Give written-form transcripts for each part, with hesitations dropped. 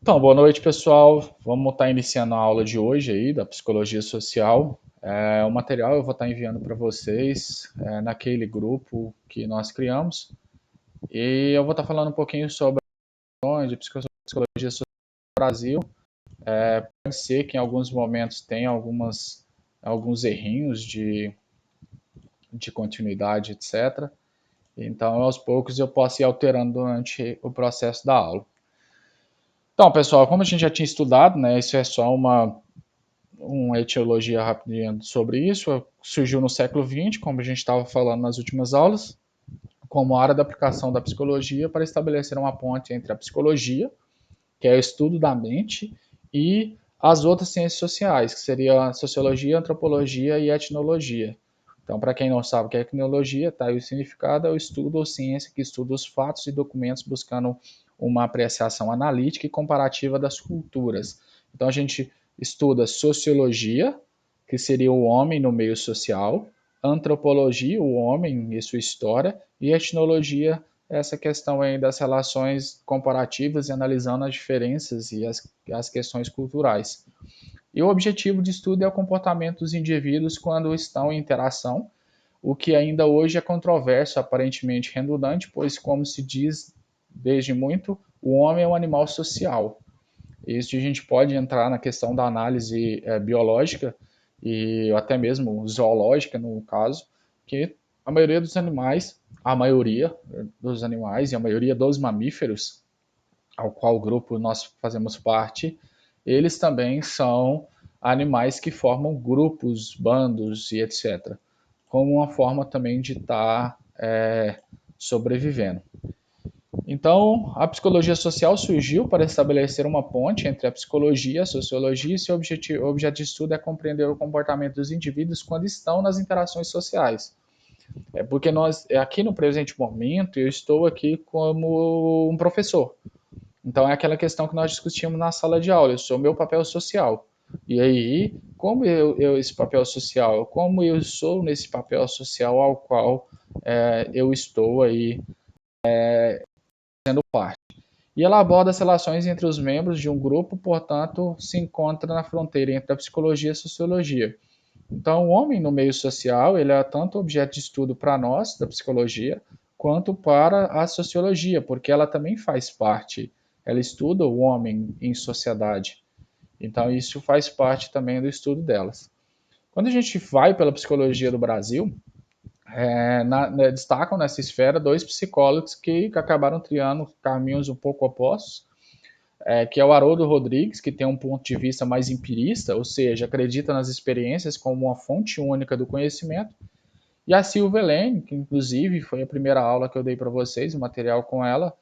Então, boa noite, pessoal. Vamos estar iniciando a aula de hoje aí da psicologia social. O material eu vou estar enviando para vocês naquele grupo que nós criamos. E eu vou estar falando um pouquinho sobre a psicologia social no Brasil. Pode ser que em alguns momentos tenha alguns errinhos de continuidade, etc. Então, aos poucos eu posso ir alterando durante o processo da aula. Então, pessoal, como a gente já tinha estudado, né, isso é só uma etiologia rapidinha sobre isso. Surgiu no século XX, como a gente estava falando nas últimas aulas, como área da aplicação da psicologia para estabelecer uma ponte entre a psicologia, que é o estudo da mente, e as outras ciências sociais, que seriam a sociologia, a antropologia e a etnologia. Então, para quem não sabe o que é etnologia, tá aí o significado: é o estudo ou ciência que estuda os fatos e documentos buscando uma apreciação analítica e comparativa das culturas. Então, a gente estuda sociologia, que seria o homem no meio social, antropologia, o homem e sua história, e etnologia, essa questão aí das relações comparativas e analisando as diferenças e as questões culturais. E o objetivo de estudo é o comportamento dos indivíduos quando estão em interação, o que ainda hoje é controverso, aparentemente redundante, pois, como se diz desde muito, o homem é um animal social. Isso a gente pode entrar na questão da análise biológica e até mesmo zoológica, no caso, que a maioria dos animais e a maioria dos mamíferos, ao qual grupo nós fazemos parte, eles também são animais que formam grupos, bandos e etc., como uma forma também de estar sobrevivendo. Então, a psicologia social surgiu para estabelecer uma ponte entre a psicologia e a sociologia, e seu objeto de estudo é compreender o comportamento dos indivíduos quando estão nas interações sociais. Porque aqui no presente momento, eu estou aqui como um professor. Então, é aquela questão que nós discutimos na sala de aula: eu sou o meu papel social. E aí, como esse papel social, como eu sou nesse papel social ao qual eu estou aí sendo parte. E ela aborda as relações entre os membros de um grupo, portanto, se encontra na fronteira entre a psicologia e a sociologia. Então, o homem no meio social, ele é tanto objeto de estudo para nós, da psicologia, quanto para a sociologia, porque ela também faz parte, ela estuda o homem em sociedade. Então, isso faz parte também do estudo delas. Quando a gente vai pela psicologia do Brasil, destacam nessa esfera dois psicólogos que acabaram triando caminhos um pouco opostos, que é o Haroldo Rodrigues, que tem um ponto de vista mais empirista, ou seja, acredita nas experiências como uma fonte única do conhecimento, e a Silvia Lane, que inclusive foi a primeira aula que eu dei para vocês, o material com ela,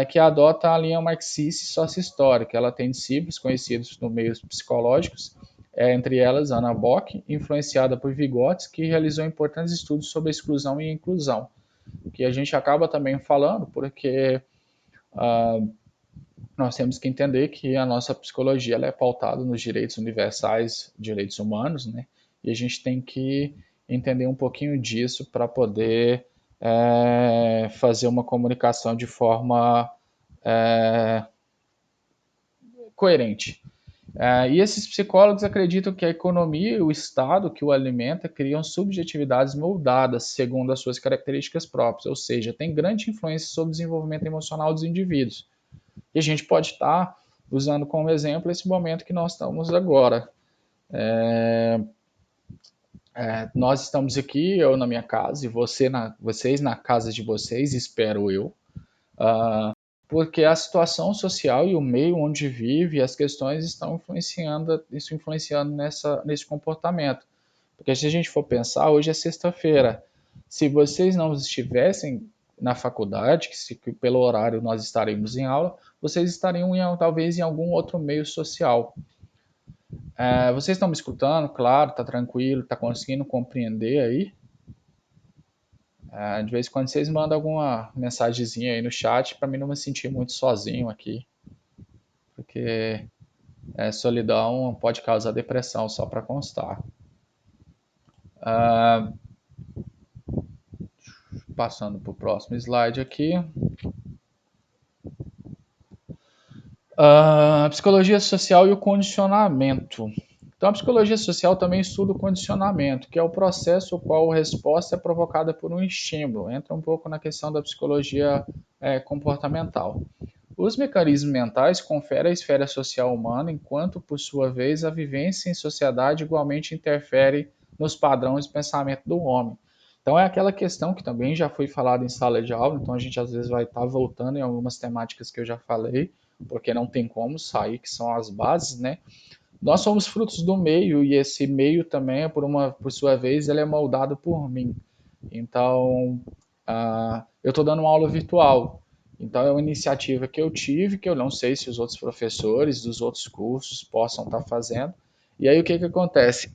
que adota a linha marxista sócio-histórica. Ela tem discípulos conhecidos no meio psicológicos, entre elas Anna Bock, influenciada por Vygotsky, que realizou importantes estudos sobre a exclusão e a inclusão, que a gente acaba também falando porque nós temos que entender que a nossa psicologia ela é pautada nos direitos universais, direitos humanos, né? E a gente tem que entender um pouquinho disso para poder fazer uma comunicação de forma coerente. E esses psicólogos acreditam que a economia e o Estado que o alimenta criam subjetividades moldadas segundo as suas características próprias, ou seja, tem grande influência sobre o desenvolvimento emocional dos indivíduos. E a gente pode estar usando como exemplo esse momento que nós estamos agora. Nós estamos aqui, eu na minha casa e vocês na casa de vocês, espero eu, porque a situação social e o meio onde vive, as questões estão influenciando nesse comportamento. Porque se a gente for pensar, hoje é sexta-feira. Se vocês não estivessem na faculdade, que pelo horário nós estaremos em aula, vocês estariam talvez em algum outro meio social. Vocês estão me escutando? Claro, tá tranquilo, tá conseguindo compreender aí? De vez em quando vocês mandam alguma mensagenzinha aí no chat para mim não me sentir muito sozinho aqui, porque solidão pode causar depressão, só para constar. Passando para o próximo slide aqui. A psicologia social e o condicionamento. Então, a psicologia social também estuda o condicionamento, que é o processo no qual a resposta é provocada por um estímulo. Entra um pouco na questão da psicologia comportamental. Os mecanismos mentais conferem à esfera social humana, enquanto, por sua vez, a vivência em sociedade igualmente interfere nos padrões de pensamento do homem. Então, é aquela questão que também já foi falada em sala de aula, então a gente às vezes vai estar voltando em algumas temáticas que eu já falei, porque não tem como sair, que são as bases, né? Nós somos frutos do meio e esse meio também, por sua vez, ele é moldado por mim. Então, eu estou dando uma aula virtual. Então, é uma iniciativa que eu tive, que eu não sei se os outros professores dos outros cursos possam estar fazendo. E aí, o que acontece?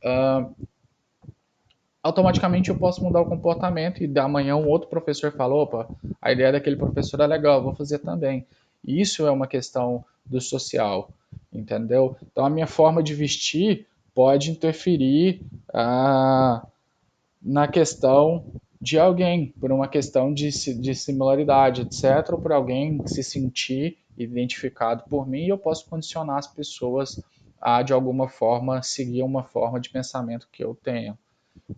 Automaticamente eu posso mudar o comportamento e da manhã um outro professor fala, opa, a ideia daquele professor é legal, vou fazer também. E isso é uma questão do social, entendeu? Então a minha forma de vestir pode interferir na questão de alguém, por uma questão de similaridade, etc., ou por alguém se sentir identificado por mim, e eu posso condicionar as pessoas a, de alguma forma, seguir uma forma de pensamento que eu tenho.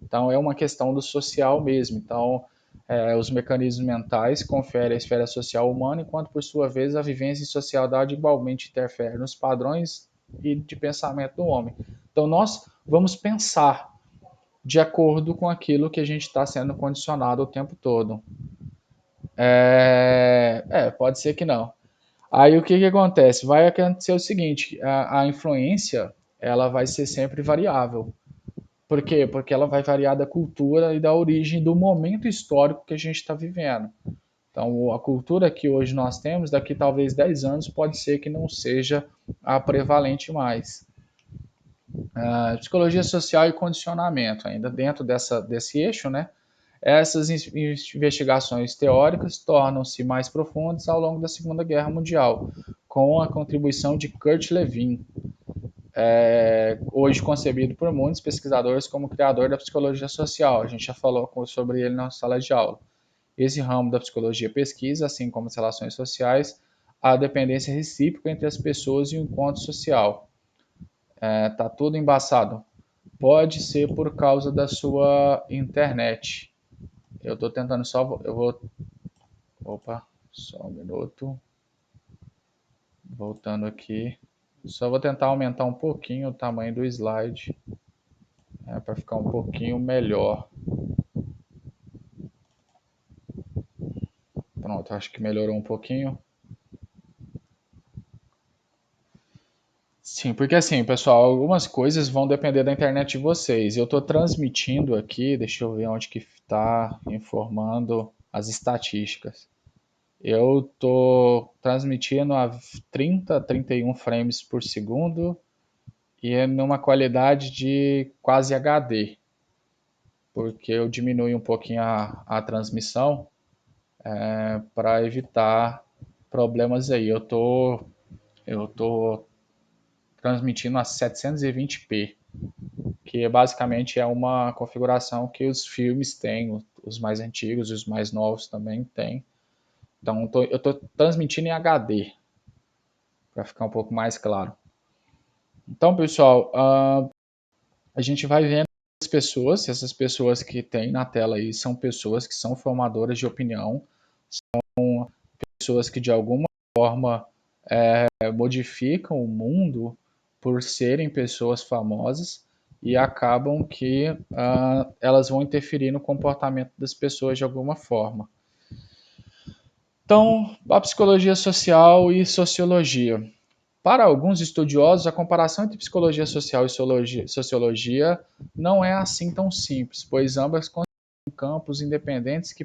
Então, é uma questão do social mesmo. Então, os mecanismos mentais conferem a esfera social humana, enquanto, por sua vez, a vivência em sociedade igualmente interfere nos padrões e de pensamento do homem. Então, nós vamos pensar de acordo com aquilo que a gente está sendo condicionado o tempo todo. Pode ser que não. Aí o que acontece? Vai acontecer o seguinte: a influência ela vai ser sempre variável. Por quê? Porque ela vai variar da cultura e da origem do momento histórico que a gente está vivendo. Então, a cultura que hoje nós temos, daqui talvez 10 anos, pode ser que não seja a prevalente mais. Psicologia social e condicionamento, ainda dentro desse eixo, né? Essas investigações teóricas tornam-se mais profundas ao longo da Segunda Guerra Mundial, com a contribuição de Kurt Lewin, hoje concebido por muitos pesquisadores como criador da psicologia social. A gente já falou sobre ele na sala de aula. Esse ramo da psicologia pesquisa, assim como as relações sociais, a dependência recíproca entre as pessoas e o encontro social. Tá tudo embaçado. Pode ser por causa da sua internet. Eu estou tentando só. Eu vou. Opa, só um minuto. Voltando aqui. Só vou tentar aumentar um pouquinho o tamanho do slide, para ficar um pouquinho melhor. Pronto, acho que melhorou um pouquinho. Sim, porque assim, pessoal, algumas coisas vão depender da internet de vocês. Eu estou transmitindo aqui, deixa eu ver onde que está informando as estatísticas. Eu estou transmitindo a 30, 31 frames por segundo e é numa qualidade de quase HD, porque eu diminui um pouquinho a transmissão para evitar problemas aí. Eu tô transmitindo a 720p, que basicamente é uma configuração que os filmes têm, os mais antigos e os mais novos também têm. Então eu estou transmitindo em HD, para ficar um pouco mais claro. Então, pessoal, a gente vai vendo as pessoas, essas pessoas que tem na tela aí são pessoas que são formadoras de opinião, pessoas que de alguma forma modificam o mundo por serem pessoas famosas e acabam que elas vão interferir no comportamento das pessoas de alguma forma. Então, a psicologia social e sociologia. Para alguns estudiosos, a comparação entre psicologia social e sociologia não é assim tão simples, pois ambas constituem campos independentes que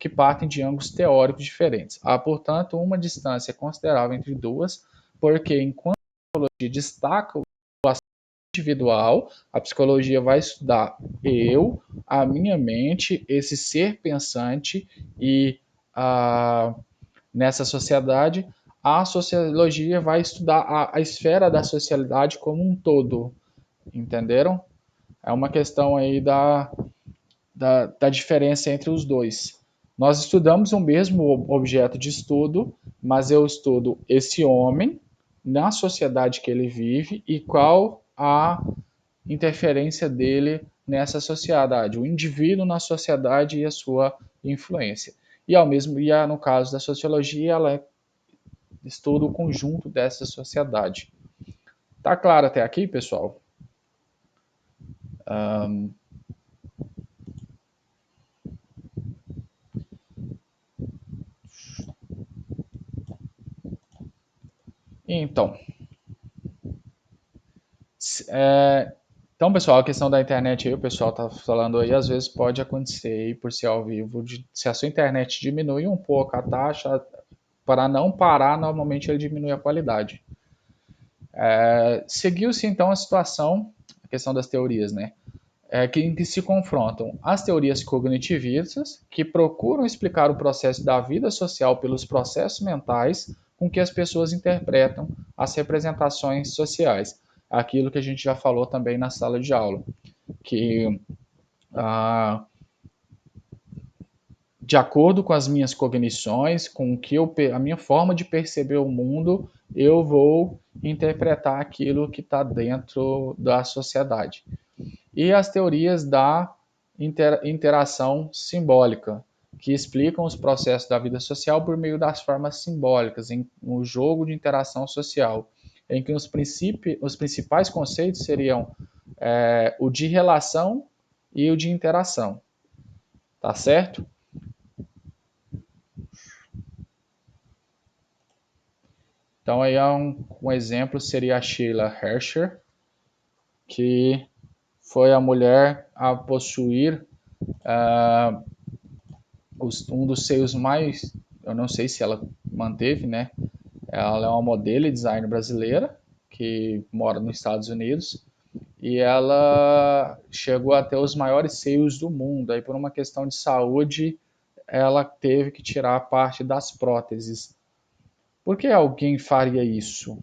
partem de ângulos teóricos diferentes. Há, portanto, uma distância considerável entre duas, porque enquanto a psicologia destaca o aspecto individual, a psicologia vai estudar a minha mente, esse ser pensante e nessa sociedade, a sociologia vai estudar a esfera da socialidade como um todo, entenderam? É uma questão aí da diferença entre os dois. Nós estudamos o mesmo objeto de estudo, mas eu estudo esse homem na sociedade que ele vive e qual a interferência dele nessa sociedade, o indivíduo na sociedade e a sua influência. E ao mesmo no caso da sociologia, ela estuda o conjunto dessa sociedade. Tá claro até aqui, pessoal? Então, então, pessoal, a questão da internet aí, o pessoal tá falando aí, às vezes pode acontecer aí, por ser ao vivo, se a sua internet diminui um pouco a taxa, para não parar, normalmente ele diminui a qualidade. Seguiu-se então a situação, a questão das teorias, né? Em que se confrontam as teorias cognitivistas, que procuram explicar o processo da vida social pelos processos mentais com que as pessoas interpretam as representações sociais. Aquilo que a gente já falou também na sala de aula, que ah, de acordo com as minhas cognições, com que a minha forma de perceber o mundo, eu vou interpretar aquilo que está dentro da sociedade. E as teorias da interação simbólica, que explicam os processos da vida social por meio das formas simbólicas, em um jogo de interação social, em que os principais conceitos seriam o de relação e o de interação. Tá certo? Então, aí um exemplo seria a Sheila Hersher, que foi a mulher a possuir um dos seios mais, eu não sei se ela manteve, né? Ela é uma modelo e designer brasileira que mora nos Estados Unidos e ela chegou a ter os maiores seios do mundo. Aí por uma questão de saúde, ela teve que tirar parte das próteses. Por que alguém faria isso?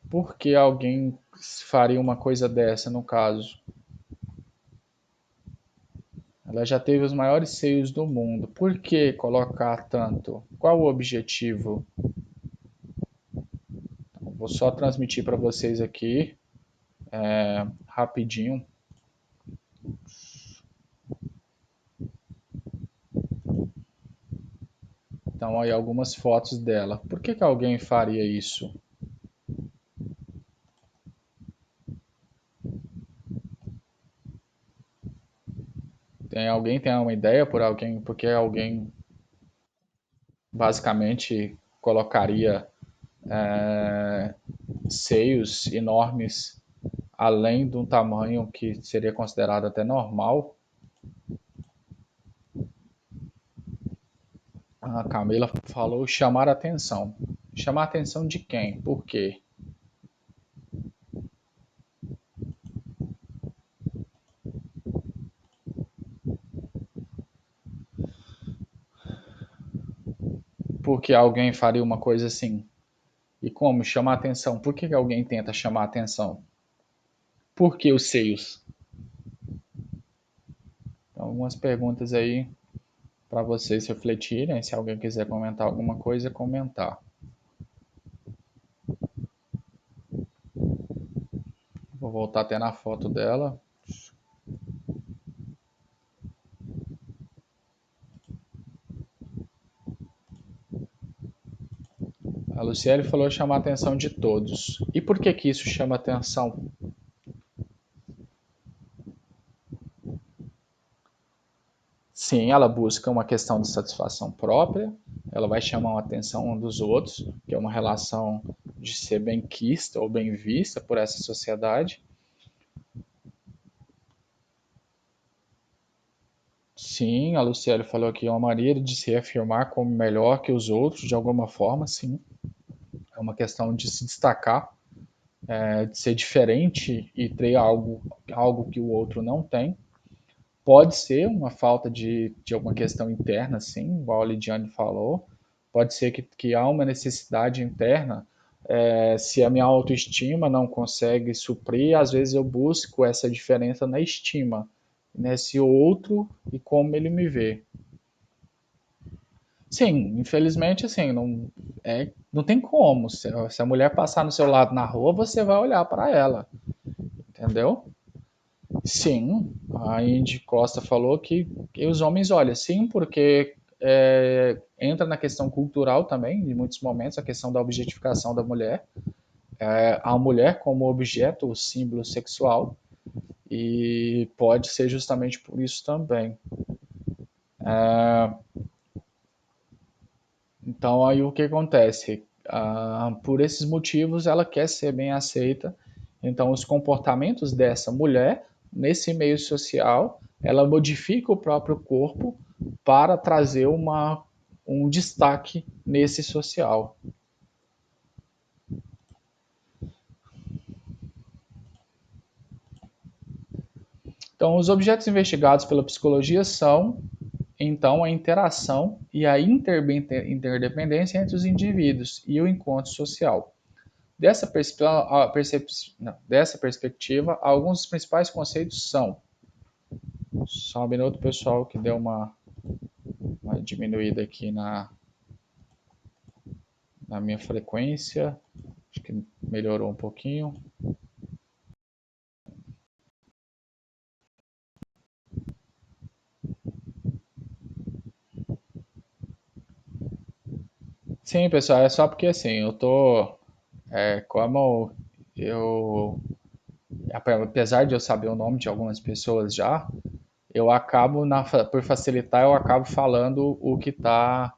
Por que alguém faria uma coisa dessa no caso? Ela já teve os maiores seios do mundo. Por que colocar tanto? Qual o objetivo? Vou só transmitir para vocês aqui rapidinho. Então aí algumas fotos dela. Por que alguém faria isso? Alguém tem uma ideia por alguém? Porque alguém basicamente colocaria seios enormes além de um tamanho que seria considerado até normal? A Camila falou chamar atenção. Chamar atenção de quem? Por quê? Por que alguém faria uma coisa assim? E como chamar atenção? Por que alguém tenta chamar atenção? Por que os seios? Então, algumas perguntas aí para vocês refletirem. Se alguém quiser comentar alguma coisa, comentar. Vou voltar até na foto dela. A Luciele falou chamar a atenção de todos. E por que isso chama atenção? Sim, ela busca uma questão de satisfação própria, ela vai chamar a atenção dos outros, que é uma relação de ser bem-quista ou bem vista por essa sociedade. Sim, a Luciele falou que é uma maneira de se afirmar como melhor que os outros, de alguma forma, sim. É uma questão de se destacar, de ser diferente e ter algo que o outro não tem. Pode ser uma falta de alguma questão interna, sim, igual a Lidiane falou. Pode ser que há uma necessidade interna. Se a minha autoestima não consegue suprir, às vezes eu busco essa diferença na estima, nesse outro e como ele me vê. Sim, infelizmente, assim, não tem como. Se a mulher passar no seu lado na rua, você vai olhar para ela, entendeu? Sim, a Indy Costa falou que os homens olham, sim, porque entra na questão cultural também, em muitos momentos, a questão da objetificação da mulher, a mulher como objeto, o símbolo sexual, e pode ser justamente por isso também. Então, aí o que acontece? Por esses motivos, ela quer ser bem aceita. Então, os comportamentos dessa mulher, nesse meio social, ela modifica o próprio corpo para trazer um destaque nesse social. Então, os objetos investigados pela psicologia são, então, a interação e a interdependência entre os indivíduos e o encontro social. Dessa perspectiva, alguns dos principais conceitos são. Só um minuto, pessoal, que deu uma diminuída aqui na minha frequência. Acho que melhorou um pouquinho. Sim, pessoal, é só porque assim, eu tô. Como eu. Apesar de eu saber o nome de algumas pessoas já, eu acabo, por facilitar, eu acabo falando o que está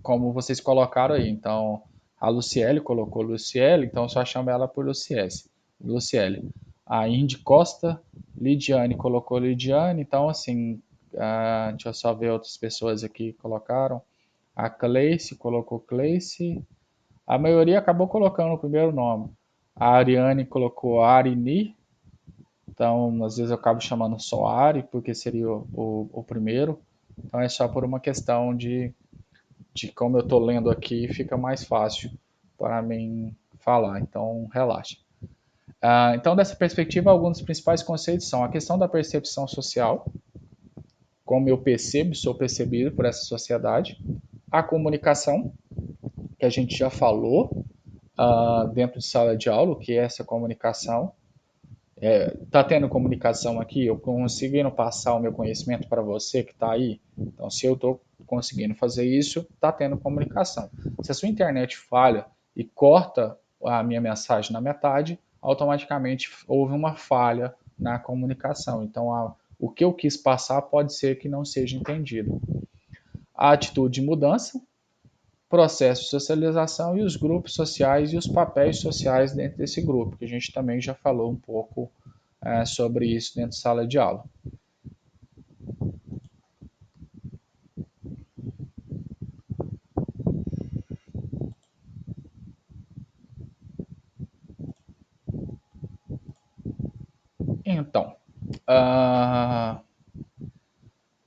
como vocês colocaram aí. Então, a Luciele colocou Luciele, então eu só chamo ela por Luciele. A Indy Costa, Lidiane colocou Lidiane, então assim, deixa eu só ver outras pessoas aqui que colocaram. A Cleice colocou Cleice. A maioria acabou colocando o primeiro nome. A Ariane colocou Arini, então às vezes eu acabo chamando só Ari, porque seria o primeiro. Então é só por uma questão de como eu estou lendo aqui, fica mais fácil para mim falar. Então, relaxa. Então, dessa perspectiva, alguns dos principais conceitos são a questão da percepção social, como eu percebo, sou percebido por essa sociedade, a comunicação, que a gente já falou dentro de sala de aula, o que é essa comunicação. Tá tendo comunicação aqui? Eu conseguindo passar o meu conhecimento para você que está aí? Então, se eu estou conseguindo fazer isso, está tendo comunicação. Se a sua internet falha e corta a minha mensagem na metade, automaticamente houve uma falha na comunicação. Então, o que eu quis passar pode ser que não seja entendido. A atitude de mudança, processo de socialização e os grupos sociais e os papéis sociais dentro desse grupo, que a gente também já falou um pouco sobre isso dentro de sala de aula. Então, uh,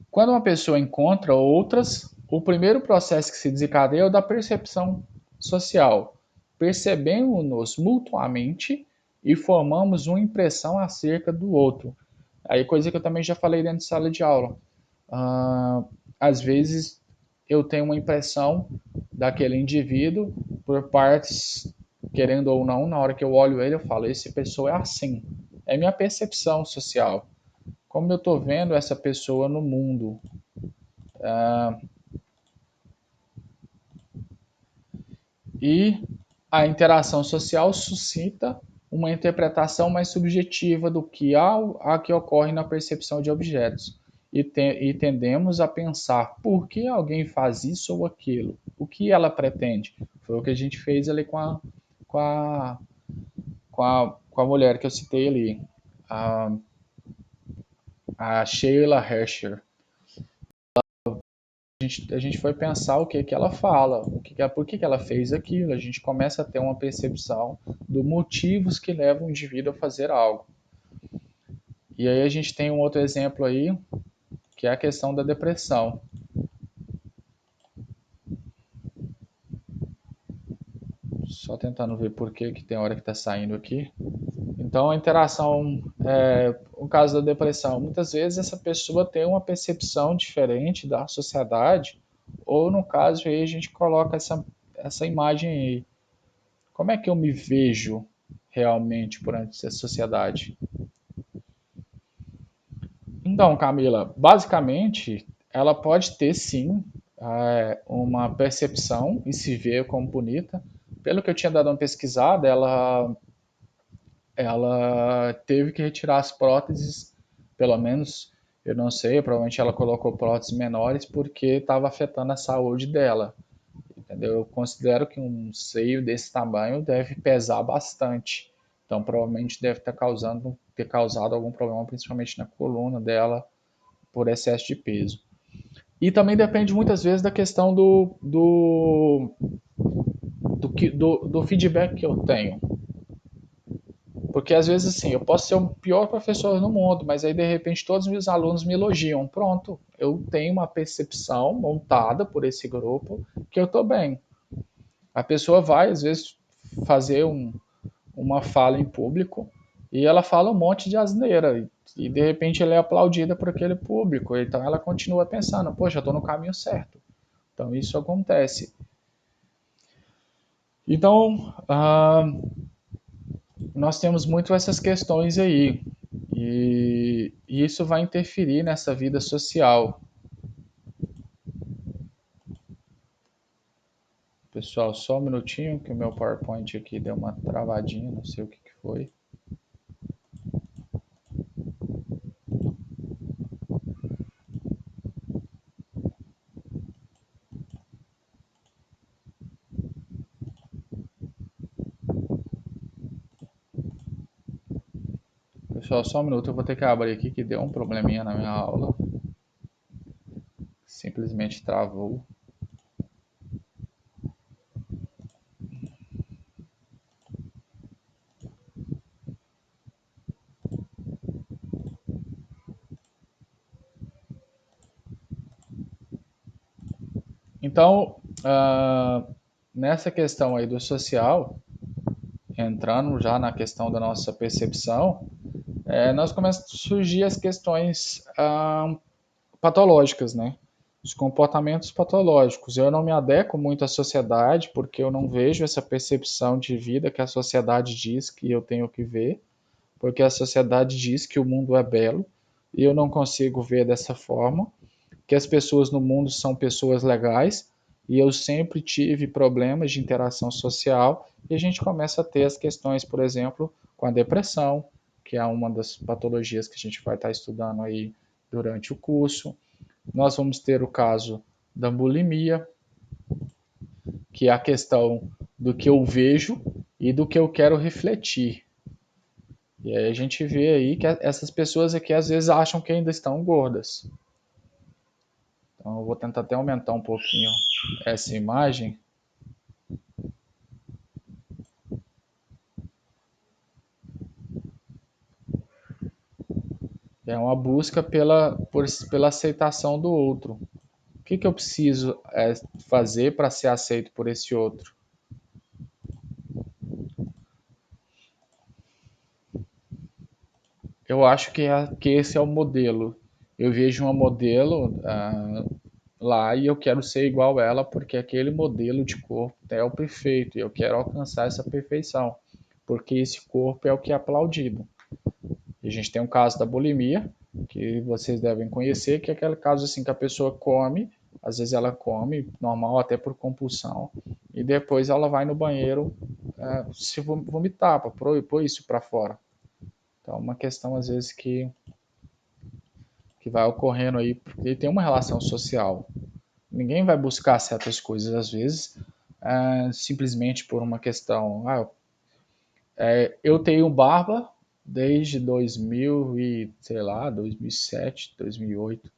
quando uma pessoa encontra outras, o primeiro processo que se desencadeia é o da percepção social. Percebemos-nos mutuamente e formamos uma impressão acerca do outro. Aí, coisa que eu também já falei dentro de sala de aula. Às vezes, eu tenho uma impressão daquele indivíduo por partes, querendo ou não, na hora que eu olho ele, eu falo: esse pessoa é assim. É minha percepção social. Como eu estou vendo essa pessoa no mundo. E a interação social suscita uma interpretação mais subjetiva do que a que ocorre na percepção de objetos. E tendemos a pensar por que alguém faz isso ou aquilo, o que ela pretende. Foi o que a gente fez ali com a, com a mulher que eu citei ali, a, a Sheila Hersher. A gente foi pensar o que ela fala, por que ela fez aquilo. A gente começa a ter uma percepção dos motivos que levam o indivíduo a fazer algo. E aí a gente tem um outro exemplo aí, que é a questão da depressão. Só tentando ver por que tem hora que está saindo aqui. Então, a interação, no caso da depressão, muitas vezes essa pessoa tem uma percepção diferente da sociedade, ou no caso aí a gente coloca essa imagem aí. Como é que eu me vejo realmente perante a sociedade? Então, Camila, basicamente, ela pode ter sim uma percepção e se ver como bonita. Pelo que eu tinha dado uma pesquisada, ela teve que retirar as próteses, pelo menos, eu não sei, provavelmente ela colocou próteses menores porque estava afetando a saúde dela. Entendeu? Eu considero que um seio desse tamanho deve pesar bastante. Então, provavelmente deve ter causado algum problema, principalmente na coluna dela, por excesso de peso. E também depende muitas vezes da questão do feedback que eu tenho. Porque às vezes assim, eu posso ser o pior professor no mundo, mas aí de repente todos os meus alunos me elogiam. Pronto, eu tenho uma percepção montada por esse grupo que eu estou bem. A pessoa vai às vezes fazer uma fala em público e ela fala um monte de asneira e de repente ela é aplaudida por aquele público. Então ela continua pensando, poxa, eu estou no caminho certo. Então isso acontece. Então, nós temos muito essas questões aí. E isso vai interferir nessa vida social. Pessoal, só um minutinho que o meu PowerPoint aqui deu uma travadinha, não sei o que, que foi. Pessoal, só um minuto, eu vou ter que abrir aqui que deu um probleminha na minha aula. Simplesmente travou. Então, nessa questão aí do social, entrando já na questão da nossa percepção, nós começam a surgir as questões patológicas, né? Os comportamentos patológicos. Eu não me adequo muito à sociedade porque eu não vejo essa percepção de vida que a sociedade diz que eu tenho que ver, porque a sociedade diz que o mundo é belo e eu não consigo ver dessa forma, que as pessoas no mundo são pessoas legais e eu sempre tive problemas de interação social e a gente começa a ter as questões, por exemplo, com a depressão, que é uma das patologias que a gente vai estar estudando aí durante o curso. Nós vamos ter o caso da bulimia, que é a questão do que eu vejo e do que eu quero refletir. E aí a gente vê aí que essas pessoas aqui às vezes acham que ainda estão gordas. Então eu vou tentar até aumentar um pouquinho essa imagem. É uma busca pela aceitação do outro. O que eu preciso fazer para ser aceito por esse outro? Eu acho que esse é o modelo. Eu vejo uma modelo lá e eu quero ser igual a ela porque aquele modelo de corpo é o perfeito e eu quero alcançar essa perfeição, porque esse corpo é o que é aplaudido. E a gente tem um caso da bulimia, que vocês devem conhecer, que é aquele caso assim que a pessoa come, às vezes ela come, normal até por compulsão, e depois ela vai no banheiro se vomitar, para pôr isso para fora. Então, é uma questão às vezes que vai ocorrendo aí, porque tem uma relação social. Ninguém vai buscar certas coisas às vezes simplesmente por uma questão. Eu tenho barba desde 2000 e sei lá, 2007, 2008.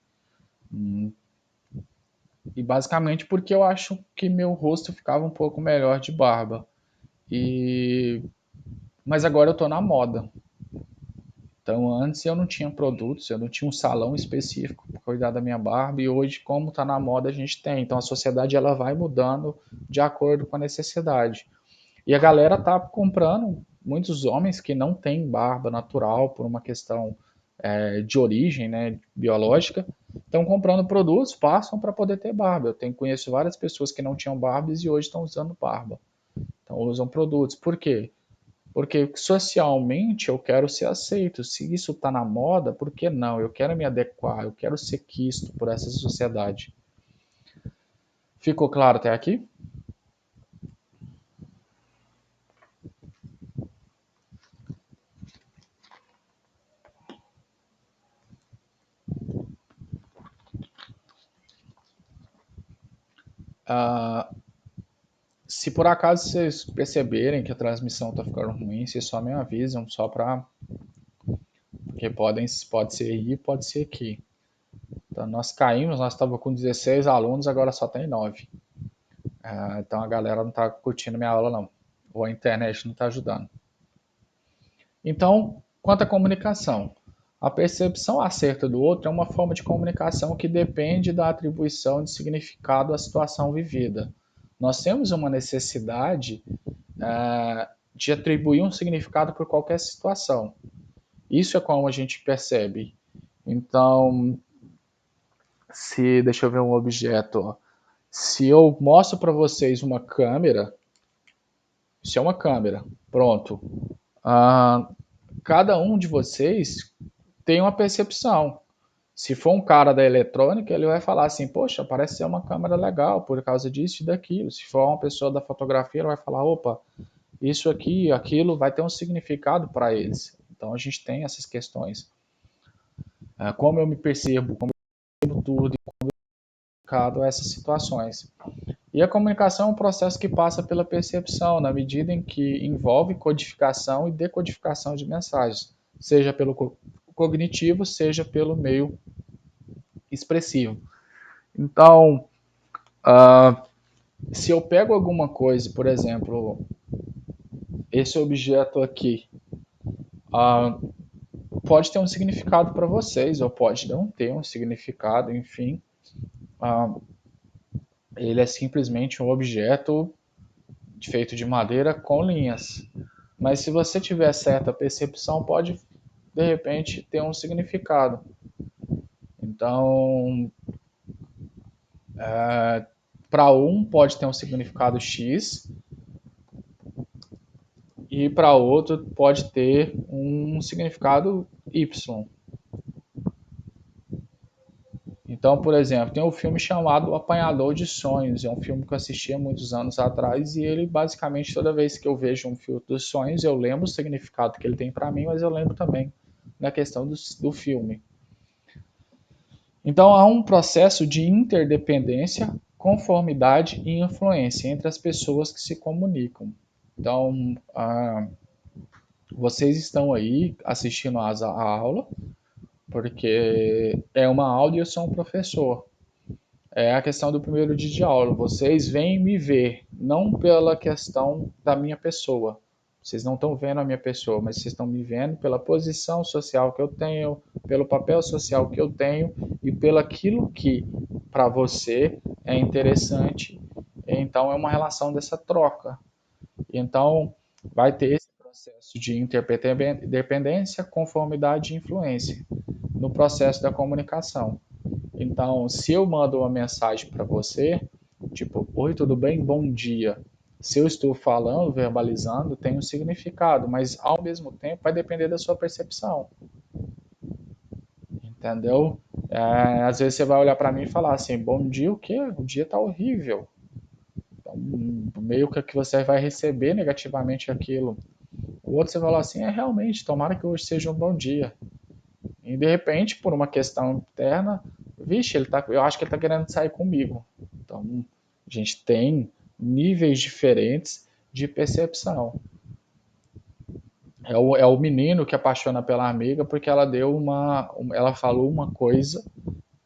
E basicamente porque eu acho que meu rosto ficava um pouco melhor de barba. E mas agora eu tô na moda. Então antes eu não tinha produtos, eu não tinha um salão específico para cuidar da minha barba e hoje como está na moda a gente tem. Então a sociedade ela vai mudando de acordo com a necessidade. E a galera tá comprando muitos homens que não têm barba natural por uma questão de origem, né, biológica, estão comprando produtos, passam para poder ter barba. Conheço várias pessoas que não tinham barbas e hoje estão usando barba. Então usam produtos. Por quê? Porque socialmente eu quero ser aceito. Se isso está na moda, por que não? Eu quero me adequar, eu quero ser quisto por essa sociedade. Ficou claro até aqui? Ah, se por acaso vocês perceberem que a transmissão está ficando ruim, vocês só me avisam, só para. Porque pode ser aí, pode ser aqui. Então, nós caímos, nós estávamos com 16 alunos, agora só tem 9. Então a galera não está curtindo minha aula, não. Ou a internet não está ajudando. Então, quanto à comunicação, a percepção acerca do outro é uma forma de comunicação que depende da atribuição de significado à situação vivida. Nós temos uma necessidade de atribuir um significado por qualquer situação. Isso é como a gente percebe. Então, deixa eu ver um objeto. Se eu mostro para vocês uma câmera, isso é uma câmera, pronto. Ah, cada um de vocês tem uma percepção. Se for um cara da eletrônica, ele vai falar assim: poxa, parece ser uma câmera legal por causa disso e daquilo. Se for uma pessoa da fotografia, ele vai falar: opa, isso aqui, aquilo vai ter um significado para eles. Então a gente tem essas questões. Como eu me percebo, como eu percebo tudo e como essas situações. E a comunicação é um processo que passa pela percepção, na medida em que envolve codificação e decodificação de mensagens, seja pelo cognitivo, seja pelo meio expressivo. Então, se eu pego alguma coisa, por exemplo, esse objeto aqui, pode ter um significado para vocês, ou pode não ter um significado, enfim. Ele é simplesmente um objeto feito de madeira com linhas. Mas se você tiver certa percepção, pode de repente ter um significado. Então, para um pode ter um significado X e para outro pode ter um significado Y. Então, por exemplo, tem um filme chamado O Apanhador de Sonhos. É um filme que eu assisti há muitos anos atrás e ele, basicamente, toda vez que eu vejo um filme dos sonhos, eu lembro o significado que ele tem para mim, mas eu lembro também da questão do filme. Então, há um processo de interdependência, conformidade e influência entre as pessoas que se comunicam. Então, vocês estão aí assistindo a aula, porque é uma aula e eu sou um professor. É a questão do primeiro dia de aula. Vocês vêm me ver, não pela questão da minha pessoa. Vocês não estão vendo a minha pessoa, mas vocês estão me vendo pela posição social que eu tenho, pelo papel social que eu tenho e pelo aquilo que para você é interessante. Então é uma relação dessa troca. Então vai ter esse processo de interdependência, conformidade e influência no processo da comunicação. Então, se eu mando uma mensagem para você, tipo, oi, tudo bem? Bom dia. Se eu estou falando, verbalizando, tem um significado, mas ao mesmo tempo vai depender da sua percepção, entendeu? Às vezes você vai olhar para mim e falar assim, bom dia o quê? O dia tá horrível. Então, meio que você vai receber negativamente aquilo. O outro você vai falar assim, realmente, tomara que hoje seja um bom dia. E de repente, por uma questão interna, vixe, eu acho que ele está querendo sair comigo. Então, a gente tem níveis diferentes de percepção. É o menino que apaixona pela amiga porque ela falou uma coisa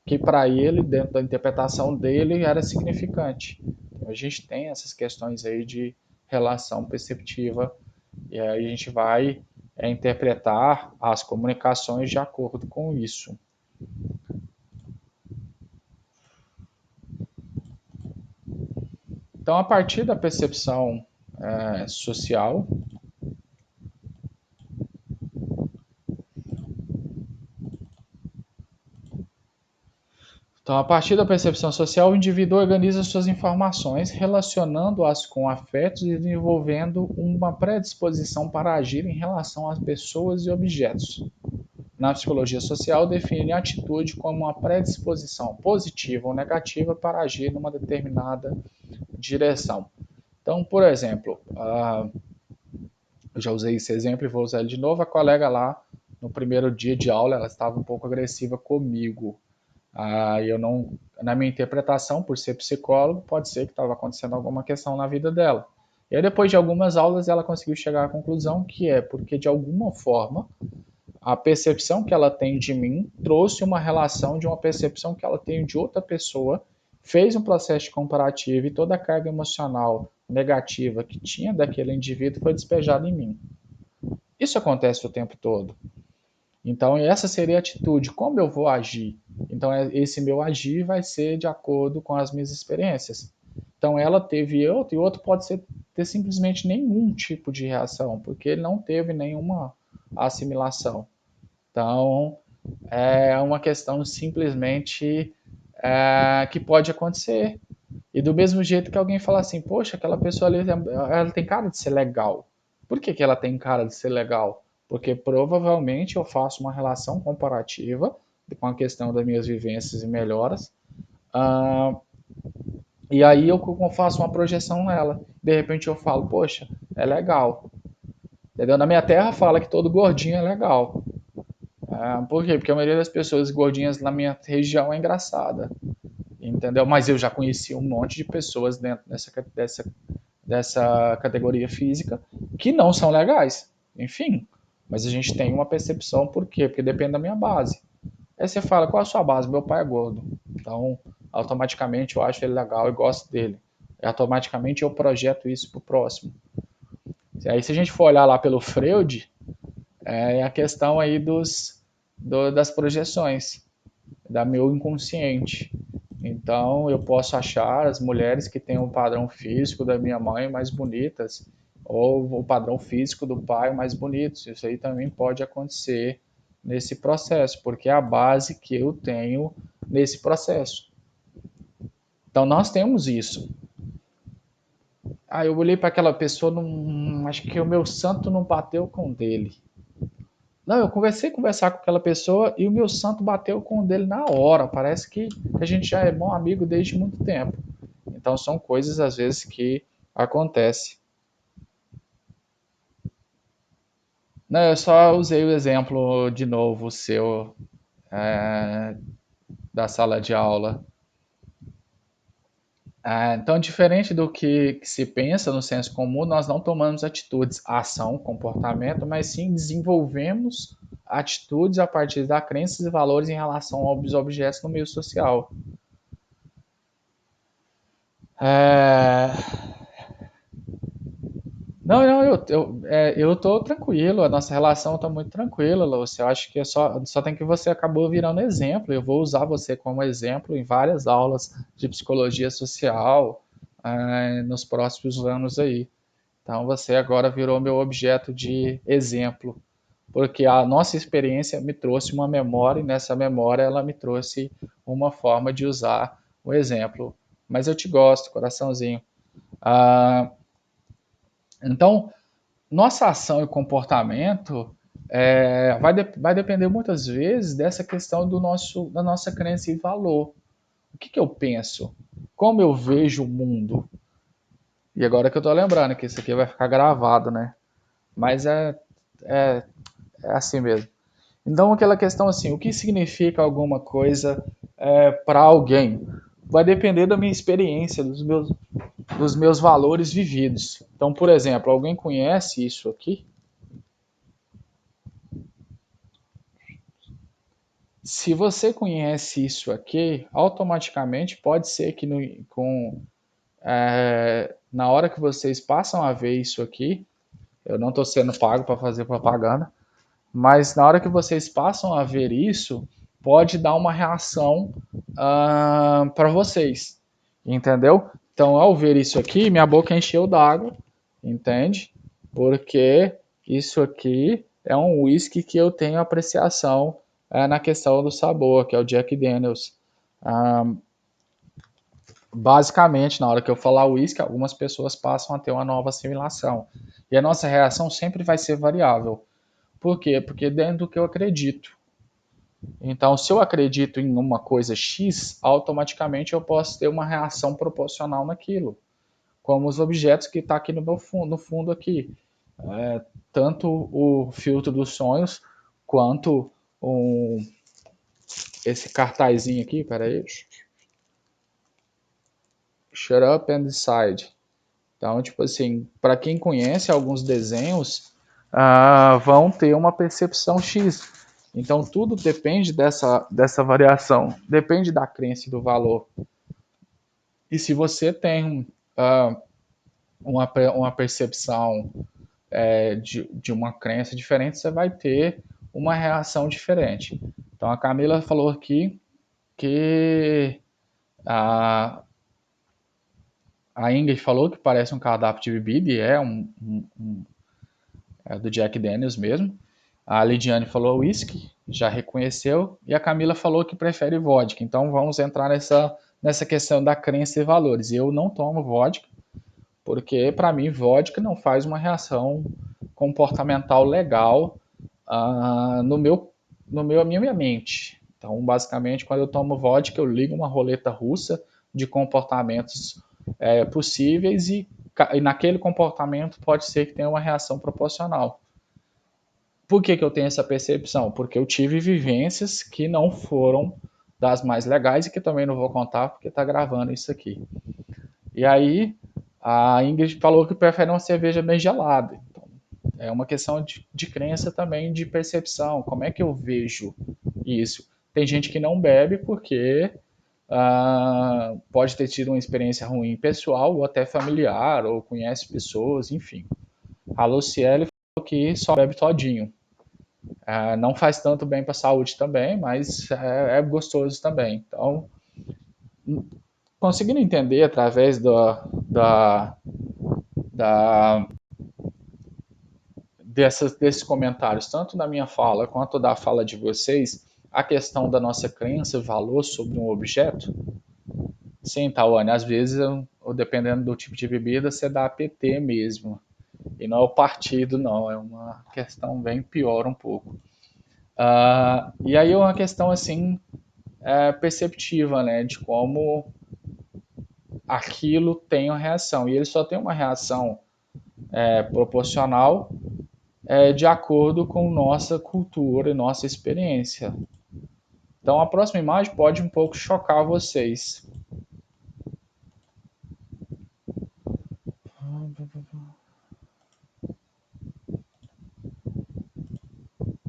que para ele, dentro da interpretação dele, era significante. Então, a gente tem essas questões aí de relação perceptiva e aí a gente vai interpretar as comunicações de acordo com isso. Então, a partir da percepção social, Então, a partir da percepção social, o indivíduo organiza suas informações, relacionando-as com afetos e desenvolvendo uma predisposição para agir em relação às pessoas e objetos. Na psicologia social, define a atitude como uma predisposição positiva ou negativa para agir numa determinada direção. Então, por exemplo, eu já usei esse exemplo e vou usar ele de novo. A colega lá, no primeiro dia de aula, ela estava um pouco agressiva comigo. Eu não, na minha interpretação, por ser psicólogo, pode ser que estava acontecendo alguma questão na vida dela. E aí, depois de algumas aulas, ela conseguiu chegar à conclusão que é porque, de alguma forma, a percepção que ela tem de mim trouxe uma relação de uma percepção que ela tem de outra pessoa, fez um processo de comparativo e toda a carga emocional negativa que tinha daquele indivíduo foi despejada em mim. Isso acontece o tempo todo. Então, essa seria a atitude. Como eu vou agir? Então, esse meu agir vai ser de acordo com as minhas experiências. Então, ela teve outro, e o outro pode ter simplesmente nenhum tipo de reação, porque ele não teve nenhuma assimilação. Então, é uma questão simplesmente que pode acontecer. E do mesmo jeito que alguém fala assim, poxa, aquela pessoa ali, ela tem cara de ser legal. Por que ela tem cara de ser legal? Porque provavelmente eu faço uma relação comparativa com a questão das minhas vivências e melhoras. Ah, e aí eu faço uma projeção nela. De repente eu falo, poxa, é legal. Entendeu? Na minha terra fala que todo gordinho é legal. Por quê? Porque a maioria das pessoas gordinhas na minha região é engraçada. Entendeu? Mas eu já conheci um monte de pessoas dentro dessa categoria física que não são legais. Enfim, mas a gente tem uma percepção, por quê? Porque depende da minha base. Aí você fala, qual é a sua base? Meu pai é gordo. Então, automaticamente eu acho ele legal e gosto dele. E automaticamente eu projeto isso pro próximo. Aí se a gente for olhar lá pelo Freud, é a questão aí das projeções, da meu inconsciente. Então, eu posso achar as mulheres que têm o padrão físico da minha mãe mais bonitas, ou o padrão físico do pai mais bonitos. Isso aí também pode acontecer nesse processo, porque é a base que eu tenho nesse processo. Então, nós temos isso. Eu olhei para aquela pessoa, acho que o meu santo não bateu com o dele. Não, eu conversar com aquela pessoa e o meu santo bateu com o dele na hora. Parece que a gente já é bom amigo desde muito tempo. Então são coisas às vezes que acontecem. Não, eu só usei o exemplo de novo seu da sala de aula. Então, diferente do que se pensa no senso comum, nós não tomamos atitudes, ação, comportamento, mas sim desenvolvemos atitudes a partir da crenças e valores em relação aos objetos no meio social. É, não, eu tô tranquilo, a nossa relação tá muito tranquila, Lúcia. Eu acho que só tem que você acabou virando exemplo. Eu vou usar você como exemplo em várias aulas de psicologia social, nos próximos anos aí. Então você agora virou meu objeto de exemplo, porque a nossa experiência me trouxe uma memória e nessa memória ela me trouxe uma forma de usar o exemplo. Mas eu te gosto, coraçãozinho. Ah, então, nossa ação e comportamento vai depender muitas vezes dessa questão da nossa crença e valor. O que eu penso? Como eu vejo o mundo? E agora que eu tô lembrando que isso aqui vai ficar gravado, né? Mas é, é assim mesmo. Então, aquela questão assim, o que significa alguma coisa para alguém? Vai depender da minha experiência, dos meus valores vividos. Então, por exemplo, alguém conhece isso aqui? Se você conhece isso aqui, automaticamente pode ser que na hora que vocês passam a ver isso aqui, eu não estou sendo pago para fazer propaganda, mas na hora que vocês passam a ver isso, pode dar uma reação para vocês, entendeu? Então, ao ver isso aqui, minha boca encheu d'água, entende? Porque isso aqui é um whisky que eu tenho apreciação na questão do sabor, que é o Jack Daniels. Basicamente, na hora que eu falar uísque, algumas pessoas passam a ter uma nova assimilação. E a nossa reação sempre vai ser variável. Por quê? Porque dentro do que eu acredito. Então, se eu acredito em uma coisa X, automaticamente eu posso ter uma reação proporcional naquilo. Como os objetos que está aqui no meu fundo, no fundo aqui. Tanto o filtro dos sonhos, quanto um, esse cartazinho aqui, peraí. Shut up and decide. Então, tipo assim, para quem conhece alguns desenhos, vão ter uma percepção X. Então, tudo depende dessa variação, depende da crença e do valor. E se você tem uma percepção de uma crença diferente, você vai ter uma reação diferente. Então, a Camila falou aqui que a Ingrid falou que parece um cardápio de bebida e é do Jack Daniels mesmo. A Lidiane falou whisky, já reconheceu, e a Camila falou que prefere vodka. Então vamos entrar nessa questão da crença e valores. Eu não tomo vodka, porque para mim vodka não faz uma reação comportamental legal no minha mente. Então, basicamente, quando eu tomo vodka, eu ligo uma roleta russa de comportamentos possíveis e naquele comportamento pode ser que tenha uma reação proporcional. Por que eu tenho essa percepção? Porque eu tive vivências que não foram das mais legais e que também não vou contar porque está gravando isso aqui. E aí, a Ingrid falou que prefere uma cerveja bem gelada. Então, é uma questão de crença também, de percepção. Como é que eu vejo isso? Tem gente que não bebe porque pode ter tido uma experiência ruim pessoal ou até familiar, ou conhece pessoas, enfim. A Luciele falou que só bebe todinho. Não faz tanto bem para a saúde também, mas é gostoso também. Então, conseguindo entender através da, desses comentários, tanto da minha fala quanto da fala de vocês, a questão da nossa crença e valor sobre um objeto. Sim, Tawane, às vezes, dependendo do tipo de bebida, você dá PT mesmo. E não é o partido, não. É uma questão bem pior um pouco. E aí é uma questão, assim, perceptiva, né? De como aquilo tem uma reação. E ele só tem uma reação proporcional de acordo com nossa cultura e nossa experiência. Então a próxima imagem pode um pouco chocar vocês.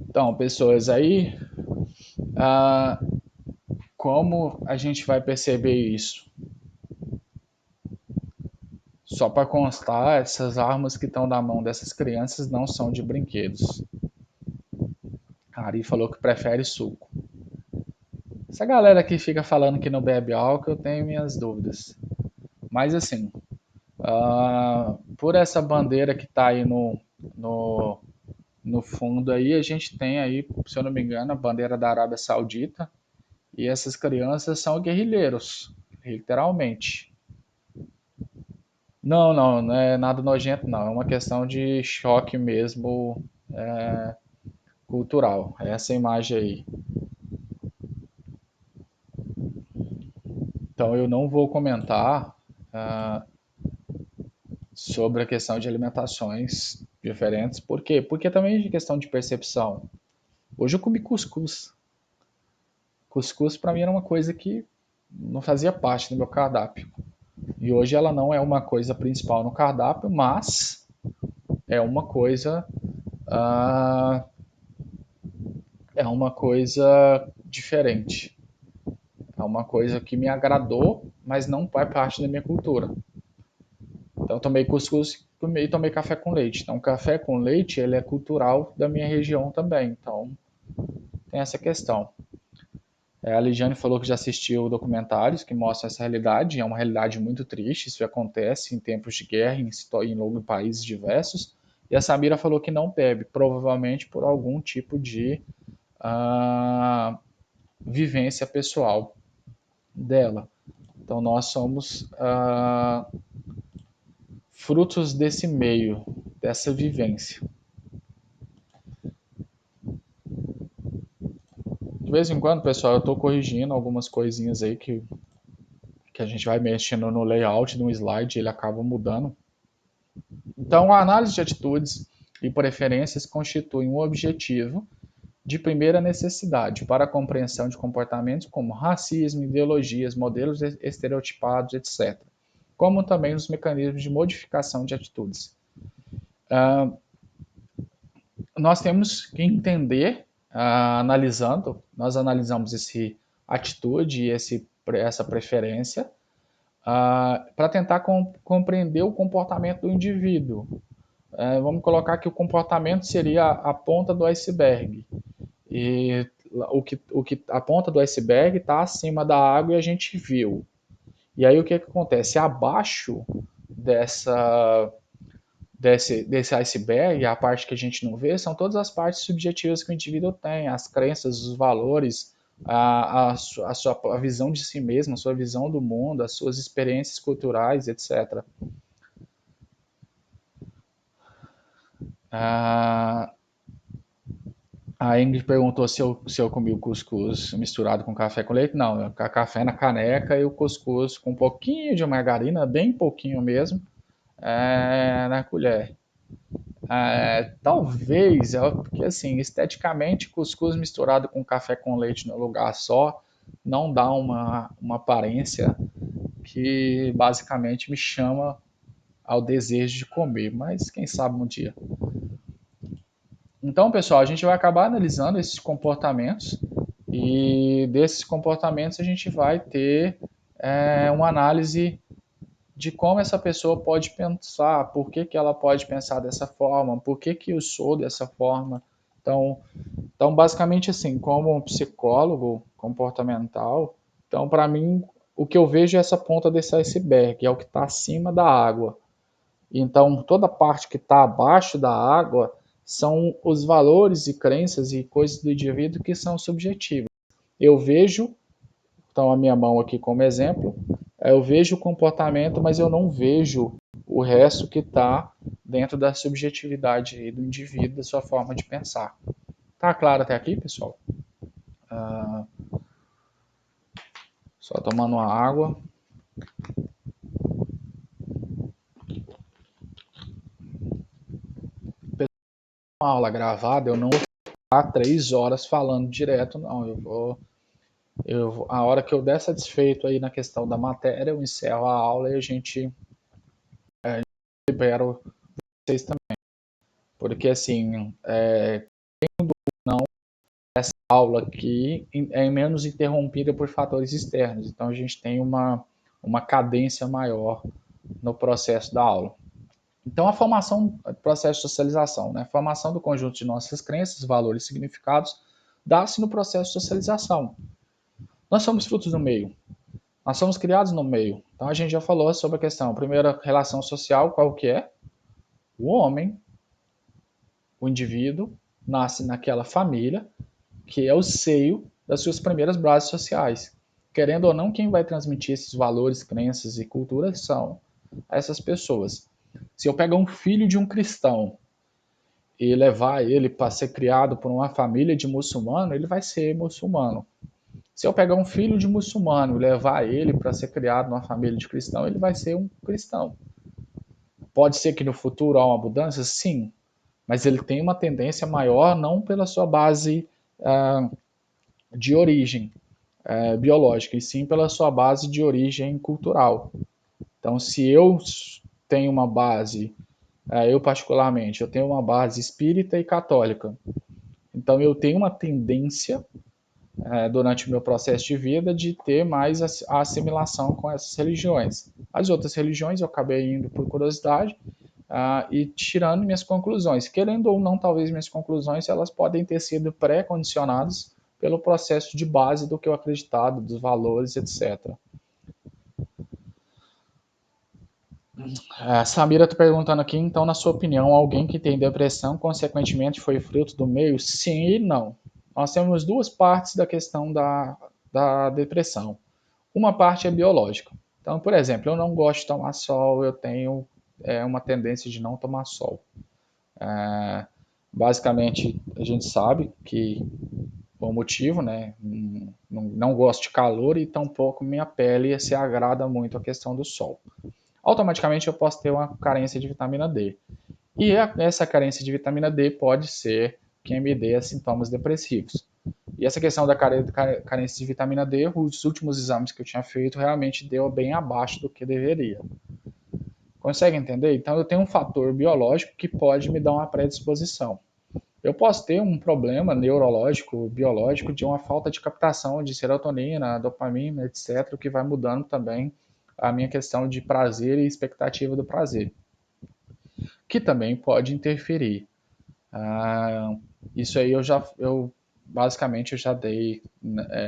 Então, pessoas, aí como a gente vai perceber isso? Só para constar, essas armas que estão na mão dessas crianças não são de brinquedos. A Ari falou que prefere suco. Essa galera que fica falando que não bebe álcool, eu tenho minhas dúvidas. Mas assim, por essa bandeira que está aí no, no fundo aí, a gente tem aí, se eu não me engano, a bandeira da Arábia Saudita. E essas crianças são guerrilheiros, literalmente. Não, não, não é nada nojento, não. É uma questão de choque mesmo cultural. É essa imagem aí. Então eu não vou comentar sobre a questão de alimentações diferentes. Por quê? Porque também é questão de percepção. Hoje eu comi cuscuz. Cuscuz para mim era uma coisa que não fazia parte do meu cardápio. E hoje ela não é uma coisa principal no cardápio, mas é uma coisa ah, é uma coisa diferente. É uma coisa que me agradou, mas não faz parte da minha cultura. Então eu tomei cuscuz e tomei café com leite. Então café com leite ele é cultural da minha região também. Então tem essa questão. A Ligiane falou que já assistiu documentários que mostram essa realidade. É uma realidade muito triste. Isso acontece em tempos de guerra, em países diversos. E a Samira falou que não bebe, provavelmente por algum tipo de vivência pessoal. dela. Então, nós somos frutos desse meio, dessa vivência. De vez em quando, pessoal, eu estou corrigindo algumas coisinhas aí que a gente vai mexendo no layout de um slide, ele acaba mudando. Então, a análise de atitudes e preferências constitui um objetivo de primeira necessidade para a compreensão de comportamentos como racismo, ideologias, modelos estereotipados, etc., como também os mecanismos de modificação de atitudes. Nós temos que entender, nós analisamos essa atitude e essa preferência para tentar compreender o comportamento do indivíduo. Vamos colocar que o comportamento seria a ponta do iceberg. E a ponta do iceberg está acima da água e a gente viu. E aí o que acontece? Abaixo desse iceberg, a parte que a gente não vê, são todas as partes subjetivas que o indivíduo tem, as crenças, os valores, a sua visão de si mesmo, a sua visão do mundo, as suas experiências culturais, etc. A Ingrid perguntou se eu comi o cuscuz misturado com café com leite. Não, café na caneca e o cuscuz com um pouquinho de margarina, bem pouquinho mesmo, na colher. Talvez, porque assim, esteticamente, cuscuz misturado com café com leite no lugar só não dá uma aparência que basicamente me chama ao desejo de comer, mas quem sabe um dia. Então, pessoal, a gente vai acabar analisando esses comportamentos e desses comportamentos a gente vai ter uma análise de como essa pessoa pode pensar, por que ela pode pensar dessa forma, por que eu sou dessa forma. Então, basicamente assim, como um psicólogo comportamental, então para mim o que eu vejo é essa ponta desse iceberg, é o que está acima da água. Então, toda a parte que está abaixo da água são os valores e crenças e coisas do indivíduo que são subjetivas. Eu vejo, então a minha mão aqui como exemplo, eu vejo o comportamento, mas eu não vejo o resto que está dentro da subjetividade do indivíduo, da sua forma de pensar. Tá claro até aqui, pessoal? Só tomando uma água. Uma aula gravada, eu não vou ficar 3 horas falando direto, não. A hora que eu der satisfeito aí na questão da matéria, eu encerro a aula e a gente libera vocês também. Porque assim, não, essa aula aqui é menos interrompida por fatores externos. Então a gente tem uma cadência maior no processo da aula. Então, a formação, processo de socialização, né? A formação do conjunto de nossas crenças, valores e significados dá-se no processo de socialização. Nós somos frutos do meio. Nós somos criados no meio. Então, a gente já falou sobre a questão. A primeira relação social, qual que é? O homem, o indivíduo, nasce naquela família, que é o seio das suas primeiras bases sociais. Querendo ou não, quem vai transmitir esses valores, crenças e culturas são essas pessoas. Se eu pegar um filho de um cristão e levar ele para ser criado por uma família de muçulmano, ele vai ser muçulmano. Se eu pegar um filho de muçulmano e levar ele para ser criado numa família de cristão, ele vai ser um cristão. Pode ser que no futuro há uma mudança? Sim, mas ele tem uma tendência maior não pela sua base de origem biológica, e sim pela sua base de origem cultural. Então, se eu tenho uma base eu particularmente, eu tenho uma base espírita e católica. Então eu tenho uma tendência durante o meu processo de vida de ter mais a assimilação com essas religiões. As outras religiões eu acabei indo por curiosidade e tirando minhas conclusões. Querendo ou não, talvez minhas conclusões elas podem ter sido pré-condicionadas pelo processo de base do que eu acreditava, dos valores, etc. A Samira está perguntando aqui, então, na sua opinião, alguém que tem depressão, consequentemente, foi fruto do meio? Sim e não. Nós temos duas partes da questão da depressão. Uma parte é biológica. Então, por exemplo, eu não gosto de tomar sol, eu tenho uma tendência de não tomar sol. É, basicamente, a gente sabe que o motivo, né? Não gosto de calor e tampouco minha pele se agrada muito a questão do sol. Automaticamente eu posso ter uma carência de vitamina D. E essa carência de vitamina D pode ser quem me dê sintomas depressivos. E essa questão da carência de vitamina D, os últimos exames que eu tinha feito realmente deu bem abaixo do que deveria. Consegue entender? Então eu tenho um fator biológico que pode me dar uma predisposição. Eu posso ter um problema neurológico, biológico, de uma falta de captação de serotonina, dopamina, etc., o que vai mudando também a minha questão de prazer e expectativa do prazer, que também pode interferir. Ah, isso aí basicamente eu já dei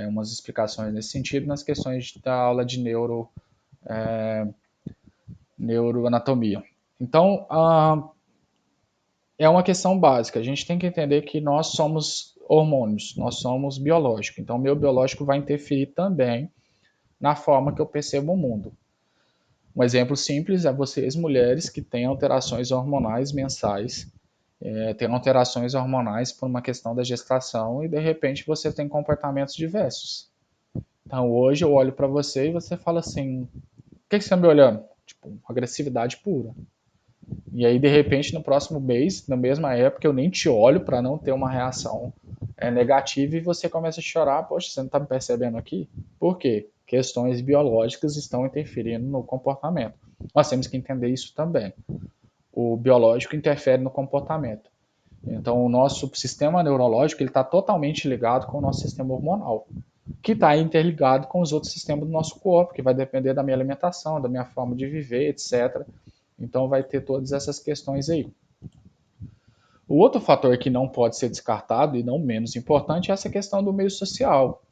umas explicações nesse sentido nas questões da aula de neuroanatomia. Então, é uma questão básica. A gente tem que entender que nós somos hormônios, nós somos biológicos. Então, o meu biológico vai interferir também na forma que eu percebo o mundo. Um exemplo simples é vocês, mulheres, que têm alterações hormonais mensais, têm alterações hormonais por uma questão da gestação e, de repente, você tem comportamentos diversos. Então, hoje eu olho para você e você fala assim: o que você está me olhando? Tipo, agressividade pura. E aí, de repente, no próximo mês, na mesma época, eu nem te olho para não ter uma reação negativa e você começa a chorar. Poxa, você não está me percebendo aqui? Por quê? Questões biológicas estão interferindo no comportamento. Nós temos que entender isso também. O biológico interfere no comportamento. Então, o nosso sistema neurológico está totalmente ligado com o nosso sistema hormonal, que está interligado com os outros sistemas do nosso corpo, que vai depender da minha alimentação, da minha forma de viver, etc. Então vai ter todas essas questões aí. O outro fator que não pode ser descartado, e não menos importante, é essa questão do meio social.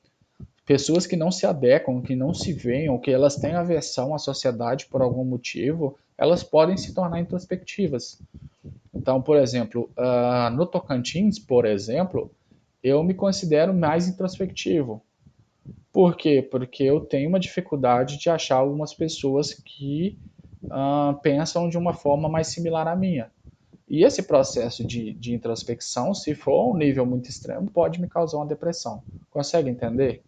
Pessoas que não se adequam, que não se veem, ou que elas têm aversão à sociedade por algum motivo, elas podem se tornar introspectivas. Então, por exemplo, no Tocantins, por exemplo, eu me considero mais introspectivo. Por quê? Porque eu tenho uma dificuldade de achar algumas pessoas que pensam de uma forma mais similar à minha. E esse processo de introspecção, se for um nível muito extremo, pode me causar uma depressão. Consegue entender?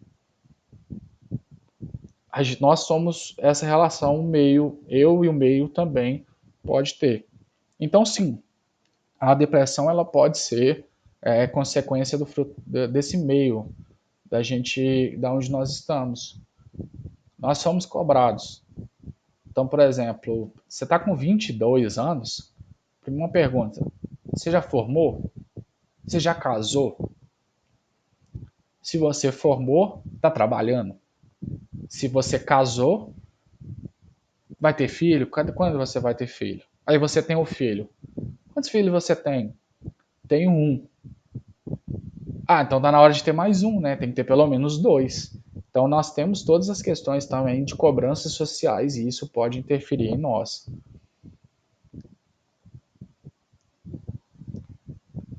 Nós somos essa relação, o meio, eu e o meio também pode ter. Então, sim, a depressão ela pode ser consequência desse meio, da onde nós estamos. Nós somos cobrados. Então, por exemplo, você está com 22 anos, uma pergunta, você já formou? Você já casou? Se você formou, está trabalhando. Se você casou, vai ter filho? Quando você vai ter filho? Aí você tem um filho. Quantos filhos você tem? Tenho um. Ah, então tá na hora de ter mais um, né? Tem que ter pelo menos dois. Então nós temos todas as questões também de cobranças sociais e isso pode interferir em nós.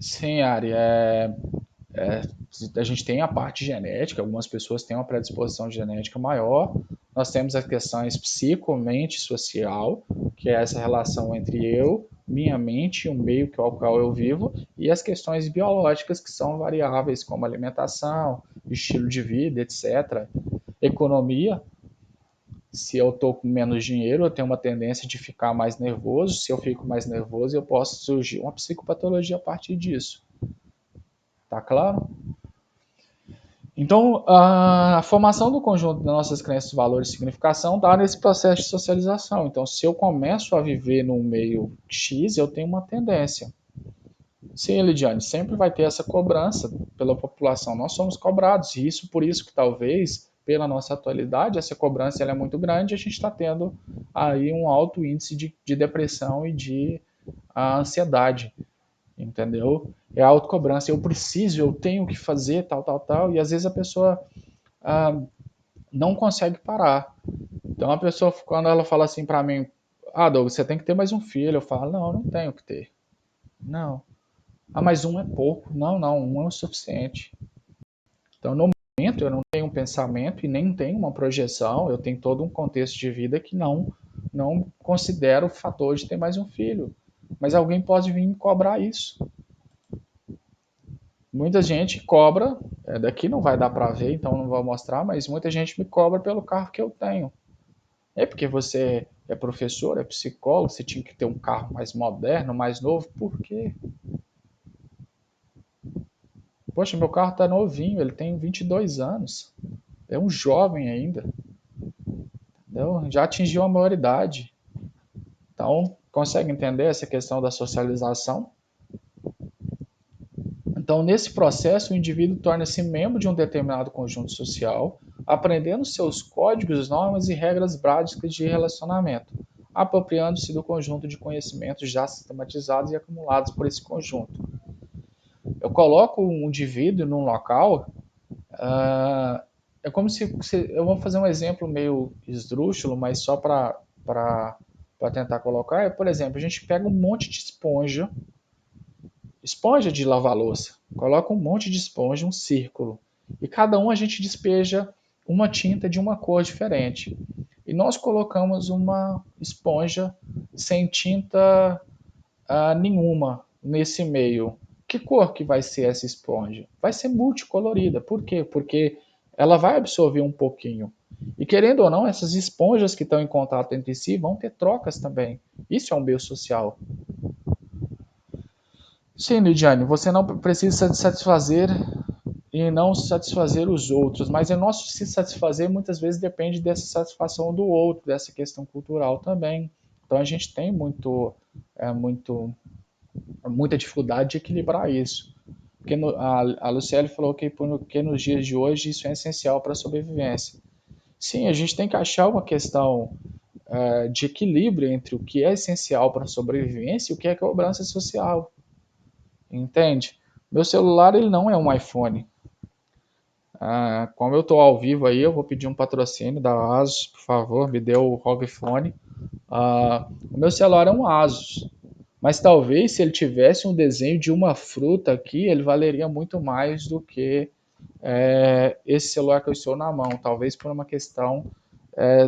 Sim, Ari, a gente tem a parte genética, algumas pessoas têm uma predisposição genética maior. Nós temos as questões psico-mente social, que é essa relação entre eu, minha mente e o meio ao qual eu vivo, e as questões biológicas, que são variáveis, como alimentação, estilo de vida, etc. Economia, se eu estou com menos dinheiro, eu tenho uma tendência de ficar mais nervoso. Se eu fico mais nervoso, eu posso surgir uma psicopatologia a partir disso. Tá claro? Então, a formação do conjunto das nossas crenças, valores e significação dá nesse processo de socialização. Então, se eu começo a viver num meio X, eu tenho uma tendência. Sim, Elidiane, sempre vai ter essa cobrança pela população. Nós somos cobrados, e isso por isso que talvez, pela nossa atualidade, essa cobrança ela é muito grande e a gente está tendo aí um alto índice de depressão e de ansiedade, entendeu? É a autocobrança, eu preciso, eu tenho que fazer tal, tal, tal, e às vezes a pessoa ah, não consegue parar. Então a pessoa, quando ela fala assim para mim, Douglas, você tem que ter mais um filho, eu falo, não, não tenho que ter. Não. Ah, mas um é pouco. Não, não, um é o suficiente. Então no momento eu não tenho pensamento e nem tenho uma projeção, eu tenho todo um contexto de vida que não considero o fator de ter mais um filho. Mas alguém pode vir me cobrar isso. Muita gente cobra, daqui não vai dar para ver, então não vou mostrar, mas muita gente me cobra pelo carro que eu tenho. É porque você é professor, é psicólogo, você tinha que ter um carro mais moderno, mais novo. Por quê? Poxa, meu carro tá novinho, ele tem 22 anos. É um jovem ainda. Entendeu? Já atingiu a maioridade. Então, consegue entender essa questão da socialização? Então, nesse processo, o indivíduo torna-se membro de um determinado conjunto social, aprendendo seus códigos, normas e regras básicas de relacionamento, apropriando-se do conjunto de conhecimentos já sistematizados e acumulados por esse conjunto. Eu coloco um indivíduo num local, é como se eu vou fazer um exemplo meio esdrúxulo, mas só para tentar colocar. Por exemplo, a gente pega um monte de esponja de lavar louça, coloca um monte de esponja, um círculo, e cada um a gente despeja uma tinta de uma cor diferente. E nós colocamos uma esponja sem tinta nenhuma nesse meio. Que cor que vai ser essa esponja? Vai ser multicolorida. Por quê? Porque ela vai absorver um pouquinho. E querendo ou não, essas esponjas que estão em contato entre si vão ter trocas também. Isso é um meio social. Sim, Lidiane, você não precisa se satisfazer e não satisfazer os outros, mas o nosso se satisfazer muitas vezes depende dessa satisfação do outro, dessa questão cultural também. Então a gente tem muita dificuldade de equilibrar isso. Porque a Luciele falou que nos dias de hoje isso é essencial para a sobrevivência. Sim, a gente tem que achar uma questão de equilíbrio entre o que é essencial para a sobrevivência e o que é cobrança social. Entende? Meu celular ele não é um iPhone. Como eu estou ao vivo aí, eu vou pedir um patrocínio da Asus, por favor, me dê o ROG Phone. O meu celular é um Asus, mas talvez se ele tivesse um desenho de uma fruta aqui, ele valeria muito mais do que esse celular que eu estou na mão. Talvez por uma questão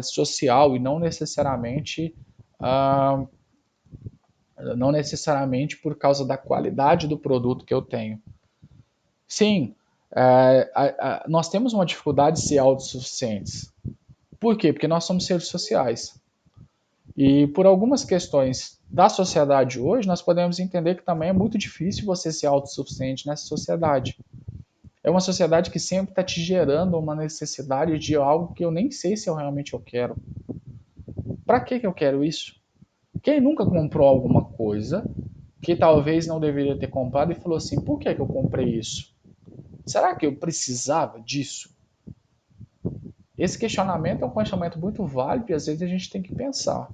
social e não necessariamente por causa da qualidade do produto que eu tenho. Sim, nós temos uma dificuldade de ser autossuficientes. Por quê? Porque nós somos seres sociais. E por algumas questões da sociedade hoje, nós podemos entender que também é muito difícil você ser autossuficiente nessa sociedade. É uma sociedade que sempre está te gerando uma necessidade de algo que eu nem sei se eu realmente quero. Para que eu quero isso? Quem nunca comprou alguma coisa que talvez não deveria ter comprado e falou assim: por que eu comprei isso? Será que eu precisava disso? Esse questionamento é um questionamento muito válido e às vezes a gente tem que pensar.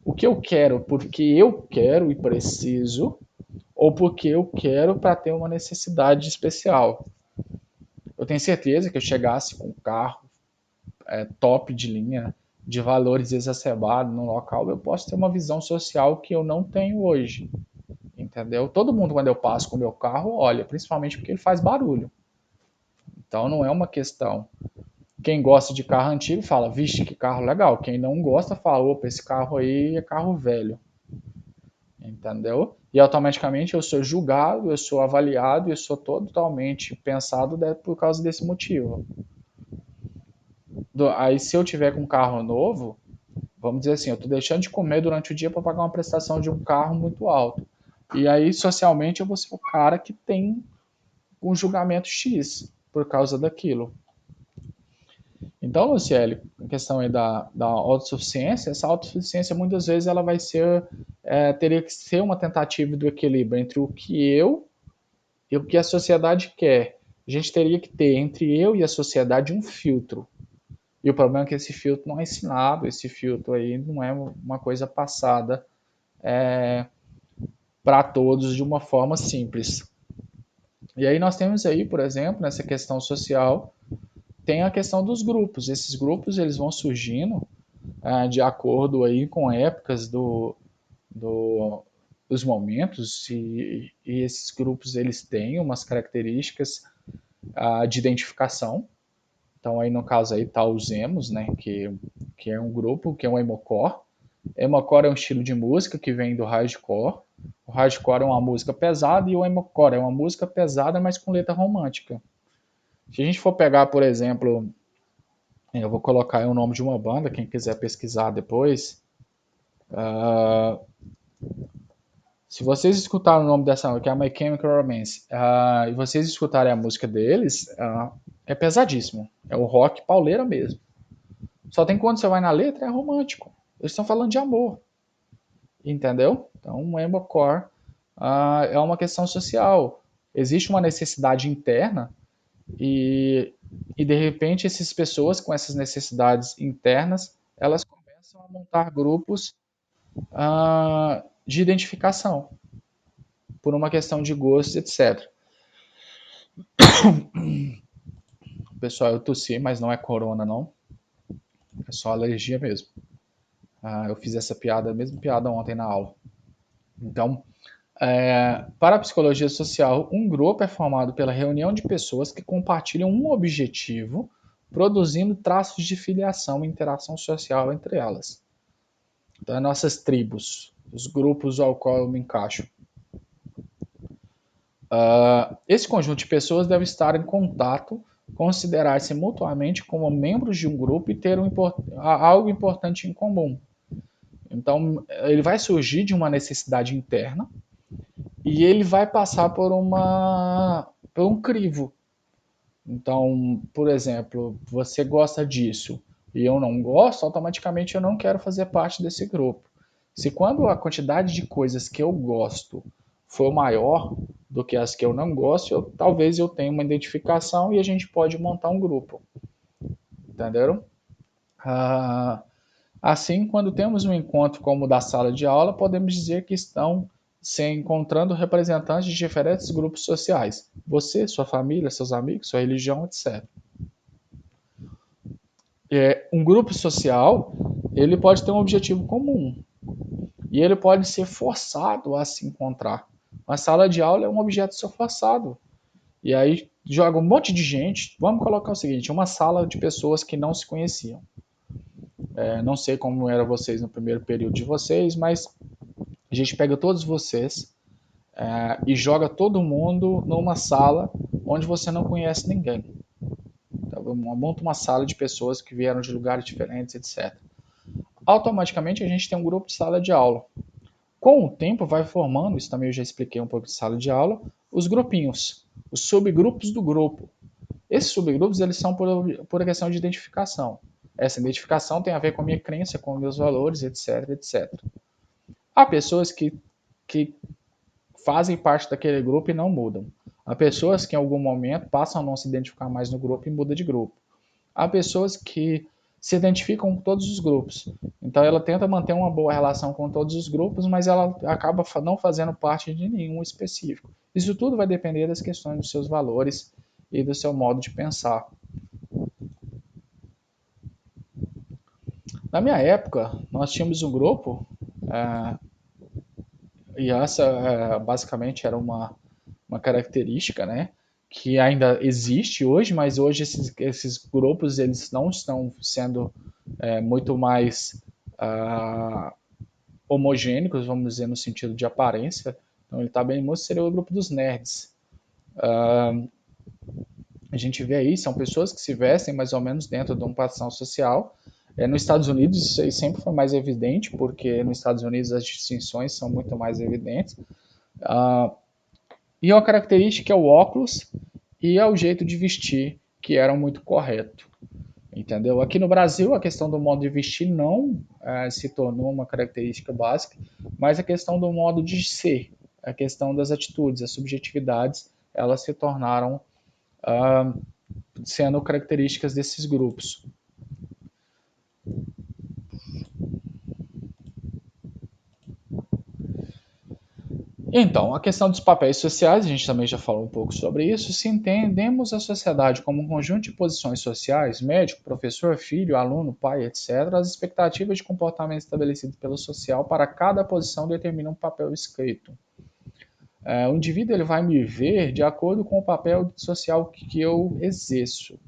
O que eu quero porque eu quero e preciso, ou porque eu quero para ter uma necessidade especial? Eu tenho certeza que eu chegasse com um carro top de linha, de valores exacerbados no local, eu posso ter uma visão social que eu não tenho hoje. Entendeu? Todo mundo, quando eu passo com o meu carro, olha, principalmente porque ele faz barulho. Então não é uma questão. Quem gosta de carro antigo fala, vixe, que carro legal. Quem não gosta fala, opa, esse carro aí é carro velho. Entendeu? E automaticamente eu sou julgado, eu sou avaliado, eu sou totalmente pensado por causa desse motivo. Aí se eu tiver com um carro novo, vamos dizer assim, eu estou deixando de comer durante o dia para pagar uma prestação de um carro muito alto. E aí socialmente eu vou ser o cara que tem um julgamento X por causa daquilo. Então, Luciele, a questão aí da autossuficiência, essa autossuficiência muitas vezes ela vai ser, teria que ser uma tentativa do equilíbrio entre o que eu e o que a sociedade quer. A gente teria que ter entre eu e a sociedade um filtro. E o problema é que esse filtro não é ensinado, esse filtro aí não é uma coisa passada para todos de uma forma simples. E aí nós temos aí, por exemplo, nessa questão social, tem a questão dos grupos. Esses grupos eles vão surgindo de acordo aí com épocas dos momentos e esses grupos eles têm umas características de identificação. Então aí no caso aí tá os emos, né, que é um grupo, que é um emocore. Emocore é um estilo de música que vem do hardcore. O hardcore é uma música pesada e o emocore é uma música pesada, mas com letra romântica. Se a gente for pegar, por exemplo, eu vou colocar aí o nome de uma banda, quem quiser pesquisar depois. Se vocês escutarem o nome dessa banda, que é a My Chemical Romance, e vocês escutarem a música deles, é pesadíssimo. É o rock pauleira mesmo. Só tem quando você vai na letra, é romântico. Eles estão falando de amor. Entendeu? Então, o emocore é uma questão social. Existe uma necessidade interna e de repente essas pessoas com essas necessidades internas, elas começam a montar grupos de identificação por uma questão de gostos, etc. Pessoal, eu tossi, mas não é corona, não. É só alergia mesmo. Eu fiz essa piada, a mesma piada ontem na aula. Então, para a psicologia social, um grupo é formado pela reunião de pessoas que compartilham um objetivo, produzindo traços de filiação e interação social entre elas. Então, as nossas tribos, os grupos ao qual eu me encaixo. Esse conjunto de pessoas deve estar em contato, considerar-se mutuamente como membros de um grupo e ter algo importante em comum. Então, ele vai surgir de uma necessidade interna e ele vai passar por um crivo. Então, por exemplo, você gosta disso e eu não gosto, automaticamente eu não quero fazer parte desse grupo. Se quando a quantidade de coisas que eu gosto for maior do que as que eu não gosto, talvez eu tenha uma identificação e a gente pode montar um grupo. Entenderam? Ah, assim, quando temos um encontro como o da sala de aula, podemos dizer que estão se encontrando representantes de diferentes grupos sociais. Você, sua família, seus amigos, sua religião, etc. Um grupo social, ele pode ter um objetivo comum e ele pode ser forçado a se encontrar. Uma sala de aula é um objeto de ser forçado. E aí joga um monte de gente. Vamos colocar o seguinte: uma sala de pessoas que não se conheciam. Não sei como era vocês no primeiro período de vocês, mas a gente pega todos vocês e joga todo mundo numa sala onde você não conhece ninguém. Então, monta uma sala de pessoas que vieram de lugares diferentes, etc. Automaticamente a gente tem um grupo de sala de aula. Com o tempo vai formando, isso também eu já expliquei um pouco de sala de aula, os grupinhos, os subgrupos do grupo. Esses subgrupos eles são por questão de identificação. Essa identificação tem a ver com a minha crença, com meus valores, etc, etc. Há pessoas que fazem parte daquele grupo e não mudam. Há pessoas que em algum momento passam a não se identificar mais no grupo e mudam de grupo. Há pessoas que se identificam com todos os grupos. Então ela tenta manter uma boa relação com todos os grupos, mas ela acaba não fazendo parte de nenhum específico. Isso tudo vai depender das questões dos seus valores e do seu modo de pensar. Na minha época, nós tínhamos um grupo, e essa basicamente era uma característica, né? Que ainda existe hoje, mas hoje esses grupos eles não estão sendo muito mais homogêneos, vamos dizer, no sentido de aparência. Então ele está bem moço, seria o grupo dos nerds. A gente vê aí, são pessoas que se vestem mais ou menos dentro de um padrão social. Nos Estados Unidos isso aí sempre foi mais evidente, porque nos Estados Unidos as distinções são muito mais evidentes. E uma característica é o óculos e é o jeito de vestir, que era muito correto. Entendeu? Aqui no Brasil, a questão do modo de vestir não se tornou uma característica básica, mas a questão do modo de ser, a questão das atitudes, as subjetividades, elas se tornaram sendo características desses grupos. Então, a questão dos papéis sociais, a gente também já falou um pouco sobre isso. Se entendemos a sociedade como um conjunto de posições sociais, médico, professor, filho, aluno, pai, etc., as expectativas de comportamento estabelecidas pelo social para cada posição determinam um papel escrito. O indivíduo ele vai me ver de acordo com o papel social que eu exerço.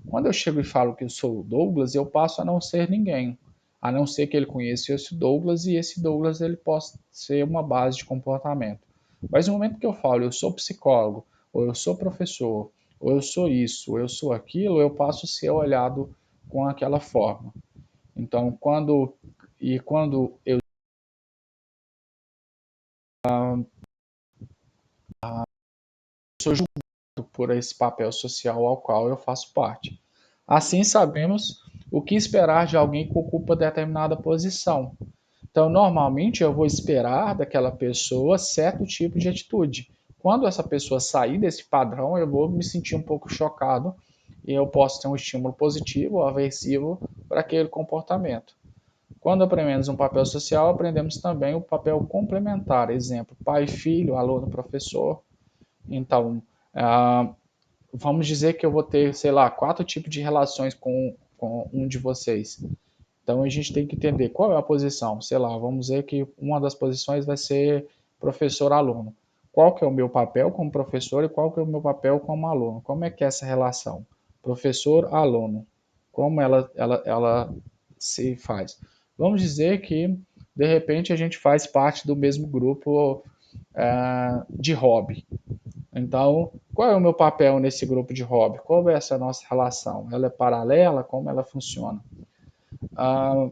Quando eu chego e falo que eu sou o Douglas, eu passo a não ser ninguém, a não ser que ele conheça esse Douglas e esse Douglas ele possa ser uma base de comportamento. Mas no momento que eu falo eu sou psicólogo, ou eu sou professor, ou eu sou isso, ou eu sou aquilo, eu passo a ser olhado com aquela forma. Então, quando eu sou julgado por esse papel social ao qual eu faço parte. Assim sabemos o que esperar de alguém que ocupa determinada posição. Então, normalmente eu vou esperar daquela pessoa certo tipo de atitude. Quando essa pessoa sair desse padrão, eu vou me sentir um pouco chocado e eu posso ter um estímulo positivo ou aversivo para aquele comportamento. Quando aprendemos um papel social, aprendemos também o papel complementar, exemplo, pai, filho, aluno, professor. Então, vamos dizer que eu vou ter, sei lá, 4 tipos de relações com um de vocês. Então a gente tem que entender qual é a posição. Sei lá, vamos dizer que uma das posições vai ser professor-aluno. Qual que é o meu papel como professor e qual que é o meu papel como aluno? Como é que é essa relação? Professor-aluno. Como ela se faz? Vamos dizer que, de repente, a gente faz parte do mesmo grupo de hobby. Então, qual é o meu papel nesse grupo de hobby? Qual é essa nossa relação? Ela é paralela? Como ela funciona? Ah,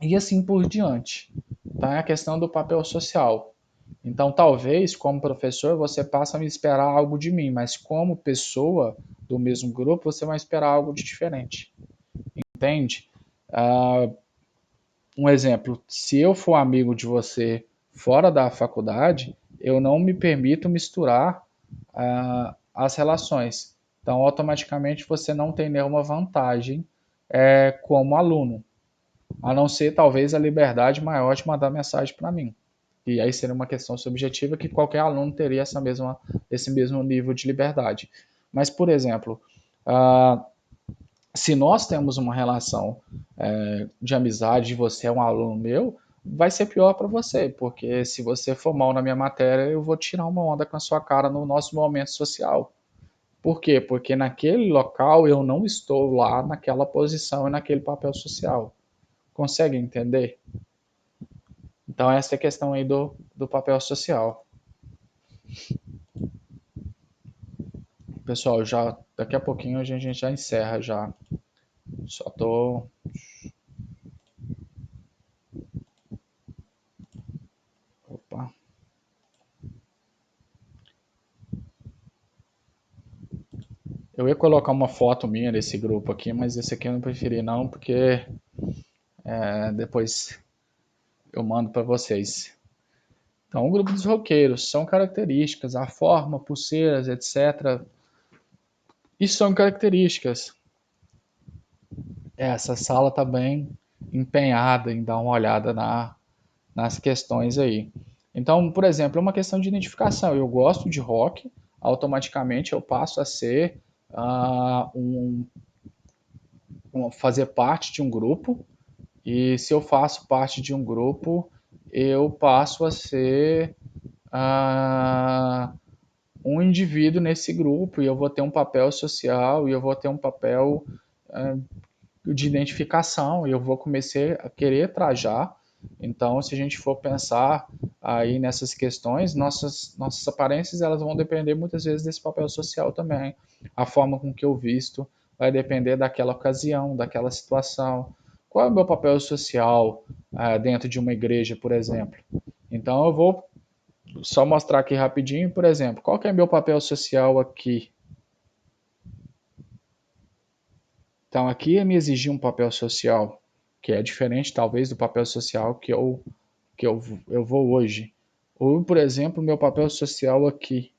e assim por diante. Tá? É a questão do papel social. Então, talvez, como professor, você passe a me esperar algo de mim, mas como pessoa do mesmo grupo, você vai esperar algo de diferente. Entende? Ah, um exemplo: se eu for amigo de você fora da faculdade, eu não me permito misturar as relações. Então, automaticamente, você não tem nenhuma vantagem como aluno, a não ser talvez a liberdade maior de mandar mensagem para mim. E aí seria uma questão subjetiva que qualquer aluno teria esse mesmo nível de liberdade. Mas, por exemplo, se nós temos uma relação de amizade, você é um aluno meu, vai ser pior para você, porque se você for mal na minha matéria, eu vou tirar uma onda com a sua cara no nosso momento social. Por quê? Porque naquele local eu não estou lá naquela posição e naquele papel social. Consegue entender? Então, essa é a questão aí do papel social. Pessoal, já daqui a pouquinho a gente já encerra já. Só tô. Opa. Eu ia colocar uma foto minha nesse grupo aqui, mas esse aqui eu não preferi não, porque depois eu mando para vocês. Então, o grupo dos roqueiros são características, a forma, pulseiras, etc. Isso são características. Essa sala está bem empenhada em dar uma olhada nas questões aí. Então, por exemplo, é uma questão de identificação. Eu gosto de rock, automaticamente eu passo a ser fazer parte de um grupo. E se eu faço parte de um grupo, eu passo a ser um indivíduo nesse grupo e eu vou ter um papel social e eu vou ter um papel de identificação e eu vou começar a querer trajar. Então, se a gente for pensar aí nessas questões, nossas aparências elas vão depender muitas vezes desse papel social também. A forma com que eu visto vai depender daquela ocasião, daquela situação. Qual é o meu papel social dentro de uma igreja, por exemplo? Então, eu vou só mostrar aqui rapidinho, por exemplo, qual que é meu papel social aqui? Então, aqui me exigir um papel social que é diferente, talvez, do papel social que eu vou hoje. Ou, por exemplo, meu papel social aqui.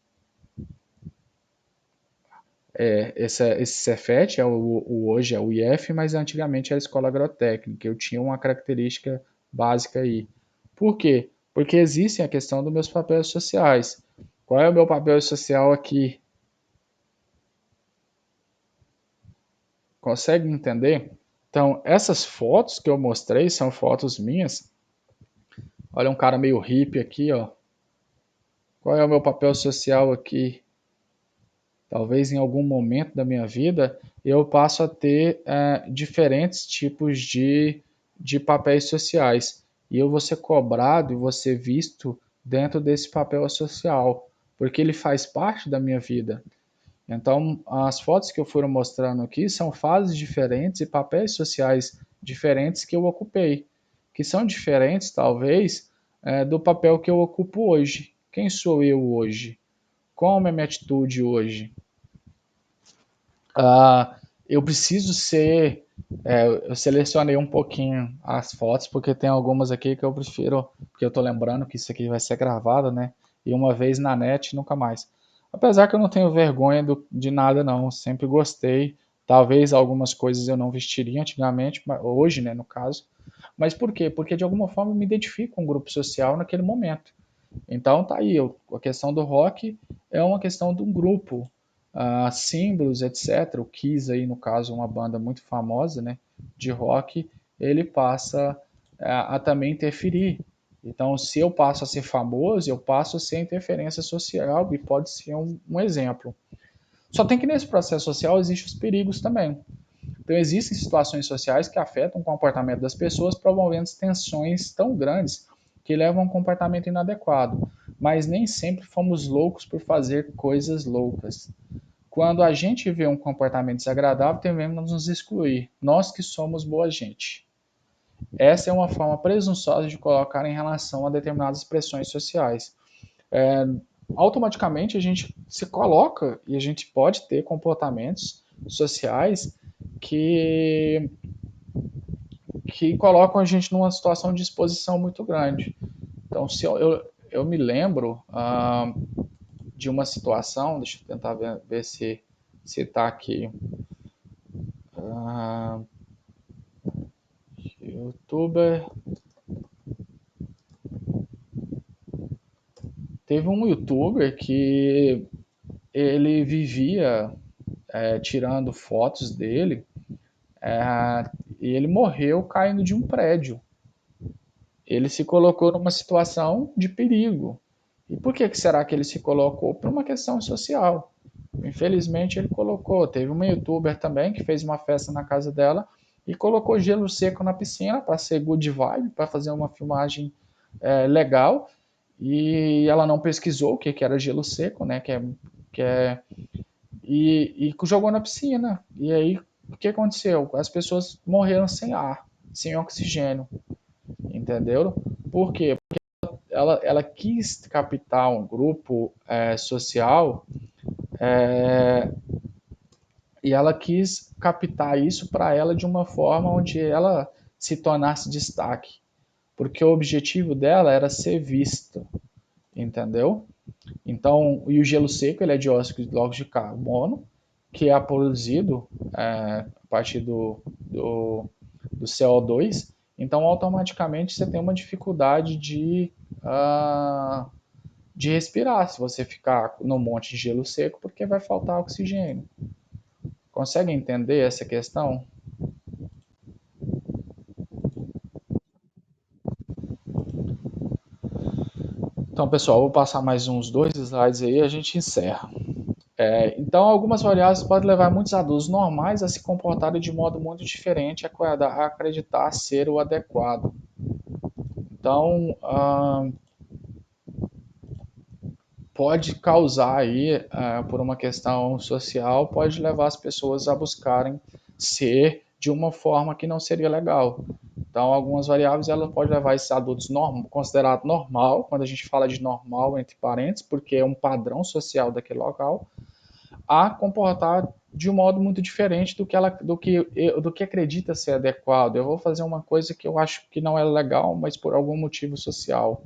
Esse Cefet, hoje é o IF, mas antigamente era a Escola Agrotécnica. Eu tinha uma característica básica aí. Por quê? Porque existem a questão dos meus papéis sociais. Qual é o meu papel social aqui? Consegue entender? Então, essas fotos que eu mostrei são fotos minhas. Olha um cara meio hippie aqui, ó. Qual é o meu papel social aqui? talvez em algum momento da minha vida, eu passo a ter diferentes tipos de papéis sociais. E eu vou ser cobrado e vou ser visto dentro desse papel social, porque ele faz parte da minha vida. Então, as fotos que eu fui mostrando aqui são fases diferentes e papéis sociais diferentes que eu ocupei, que são diferentes, talvez, do papel que eu ocupo hoje. Quem sou eu hoje? Qual é a minha atitude hoje? Eu preciso ser. Eu selecionei um pouquinho as fotos, porque tem algumas aqui que eu prefiro, porque eu tô lembrando que isso aqui vai ser gravado, né? E uma vez na net, nunca mais. Apesar que eu não tenho vergonha de nada, não. Sempre gostei. Talvez algumas coisas eu não vestiria antigamente, hoje, né, no caso. Mas por quê? Porque de alguma forma eu me identifico com um grupo social naquele momento. Então tá aí, a questão do rock é uma questão de um grupo, símbolos, etc. O Kiss aí, no caso, uma banda muito famosa, né, de rock, ele passa a também interferir. Então, se eu passo a ser famoso, eu passo a ser interferência social e pode ser um exemplo. Só tem que nesse processo social existem os perigos também. Então, existem situações sociais que afetam o comportamento das pessoas, promovendo tensões tão grandes que levam a um comportamento inadequado. Mas nem sempre fomos loucos por fazer coisas loucas. Quando a gente vê um comportamento desagradável, devemos nos excluir. Nós que somos boa gente. Essa é uma forma presunçosa de colocar em relação a determinadas expressões sociais. É, Automaticamente a gente se coloca e a gente pode ter comportamentos sociais que colocam a gente numa situação de exposição muito grande. Então, se eu me lembro de uma situação, deixa eu tentar ver se está aqui. Uh, Youtuber. Teve um youtuber que ele vivia tirando fotos dele e ele morreu caindo de um prédio. Ele se colocou numa situação de perigo. E por que será que ele se colocou? Por uma questão social. Infelizmente ele colocou. Teve uma youtuber também que fez uma festa na casa dela e colocou gelo seco na piscina para ser good vibe, para fazer uma filmagem legal. E ela não pesquisou o que era gelo seco, né? E jogou na piscina. E aí o que aconteceu? As pessoas morreram sem ar, sem oxigênio, entendeu? Por quê? Ela quis captar um grupo social e ela quis captar isso para ela de uma forma onde ela se tornasse destaque, porque o objetivo dela era ser vista, entendeu? Então, e o gelo seco ele é dióxido de carbono, que é produzido a partir do CO2, então automaticamente você tem uma dificuldade de respirar se você ficar num monte de gelo seco, porque vai faltar oxigênio. Consegue entender essa questão? Então, pessoal, vou passar mais uns 2 slides aí e a gente encerra. Então, algumas variáveis podem levar muitos adultos normais a se comportarem de modo muito diferente a acreditar ser o adequado. Então, pode causar aí, por uma questão social, pode levar as pessoas a buscarem ser de uma forma que não seria legal. Então, algumas variáveis ela pode levar esses adultos considerado normal, quando a gente fala de normal entre parênteses, porque é um padrão social daquele local, a comportar de um modo muito diferente do que acredita ser adequado. Eu vou fazer uma coisa que eu acho que não é legal, mas por algum motivo social.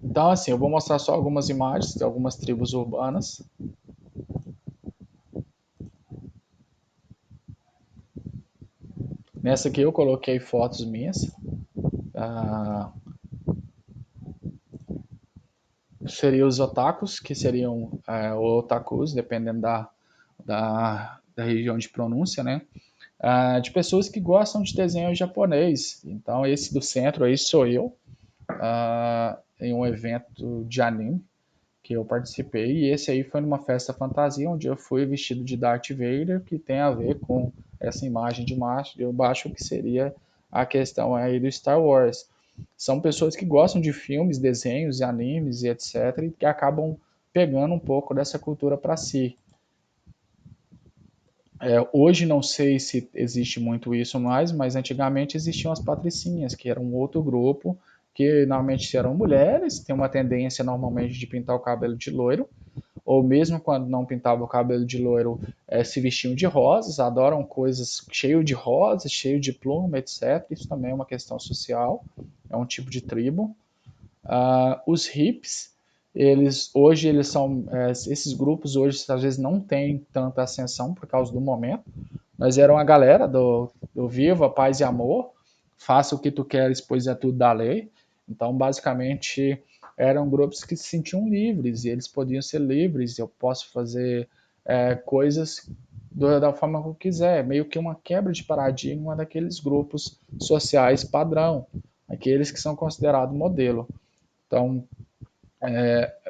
Então, assim, eu vou mostrar só algumas imagens de algumas tribos urbanas. Nessa aqui eu coloquei fotos minhas. Ah, seriam os otakus, que seriam ou otakus, dependendo da região de pronúncia, né? De pessoas que gostam de desenho japonês. Então, esse do centro aí sou eu, em um evento de anime, que eu participei, e esse aí foi numa festa fantasia, onde eu fui vestido de Darth Vader, que tem a ver com essa imagem de baixo, que seria a questão aí do Star Wars. São pessoas que gostam de filmes, desenhos e animes e etc, e que acabam pegando um pouco dessa cultura para si. Hoje não sei se existe muito isso mais, mas antigamente existiam as patricinhas, que eram um outro grupo, que normalmente eram mulheres, tem uma tendência normalmente de pintar o cabelo de loiro, ou mesmo quando não pintavam o cabelo de loiro, se vestiam de rosas, adoram coisas cheio de rosas, cheio de pluma, etc. Isso também é uma questão social, é um tipo de tribo. Os hips, eles são, esses grupos hoje às vezes não têm tanta ascensão por causa do momento, mas eram a galera do Viva, Paz e Amor, faça o que tu queres, pois é tudo da lei. Então, basicamente, eram grupos que se sentiam livres, e eles podiam ser livres, eu posso fazer coisas da forma que eu quiser, meio que uma quebra de paradigma daqueles grupos sociais padrão, aqueles que são considerados modelo. Então,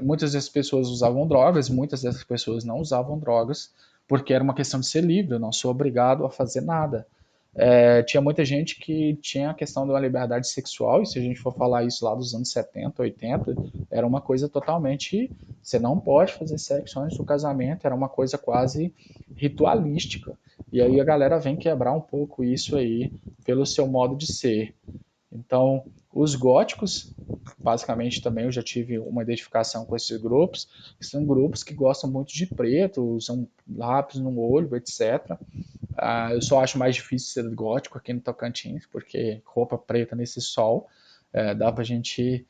muitas dessas pessoas usavam drogas, muitas dessas pessoas não usavam drogas, porque era uma questão de ser livre, eu não sou obrigado a fazer nada. Tinha muita gente que tinha a questão da liberdade sexual, e se a gente for falar isso lá dos anos 70, 80, era uma coisa totalmente. Você não pode fazer sexo antes do casamento, era uma coisa quase ritualística. E aí a galera vem quebrar um pouco isso aí pelo seu modo de ser. Então, os góticos, basicamente também eu já tive uma identificação com esses grupos, que são grupos que gostam muito de preto, usam lápis no olho, etc. Eu só acho mais difícil ser gótico aqui no Tocantins, porque roupa preta nesse sol, dá pra gente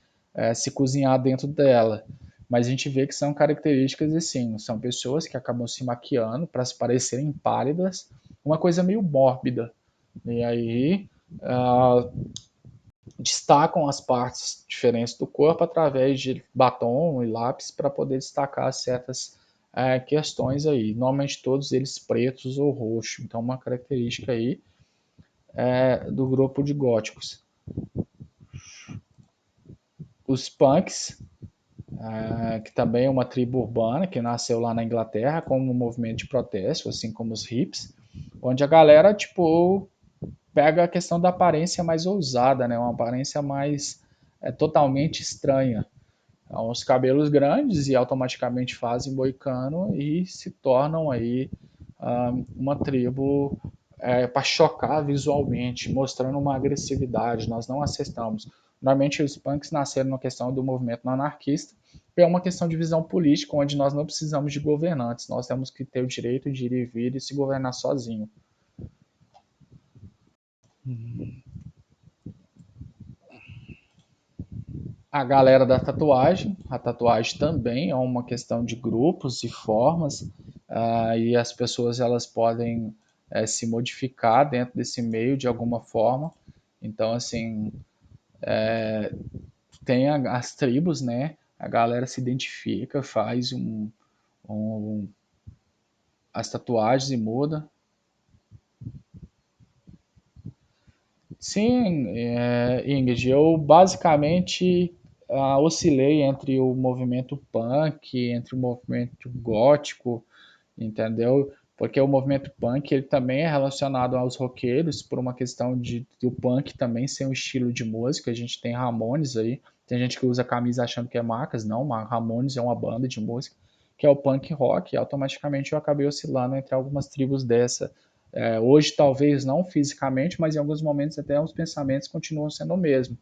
se cozinhar dentro dela. Mas a gente vê que são características assim, são pessoas que acabam se maquiando para se parecerem pálidas, uma coisa meio mórbida. E aí, destacam as partes diferentes do corpo através de batom e lápis para poder destacar certas questões aí. Normalmente todos eles pretos ou roxo. Então uma característica aí do grupo de góticos. Os punks, que também é uma tribo urbana que nasceu lá na Inglaterra como um movimento de protesto, assim como os hips, onde a galera tipo pega a questão da aparência mais ousada, né? Uma aparência mais totalmente estranha. Então, os cabelos grandes e automaticamente fazem moicano e se tornam aí uma tribo para chocar visualmente, mostrando uma agressividade. Nós não aceitamos. Normalmente os punks nasceram na questão do movimento anarquista, é uma questão de visão política, onde nós não precisamos de governantes, nós temos que ter o direito de ir e vir e se governar sozinho. A galera da tatuagem, a tatuagem também é uma questão de grupos e formas, e as pessoas elas podem se modificar dentro desse meio de alguma forma. Então, assim, tem as tribos, né? A galera se identifica, faz as tatuagens e muda. Sim, Ingrid, eu basicamente oscilei entre o movimento punk, entre o movimento gótico, entendeu? Porque o movimento punk ele também é relacionado aos roqueiros por uma questão de o punk também ser um estilo de música. A gente tem Ramones aí, tem gente que usa camisa achando que é marcas, não, Ramones é uma banda de música que é o punk rock, e automaticamente eu acabei oscilando entre algumas tribos dessa. Hoje talvez não fisicamente, mas em alguns momentos até os pensamentos continuam sendo o mesmo.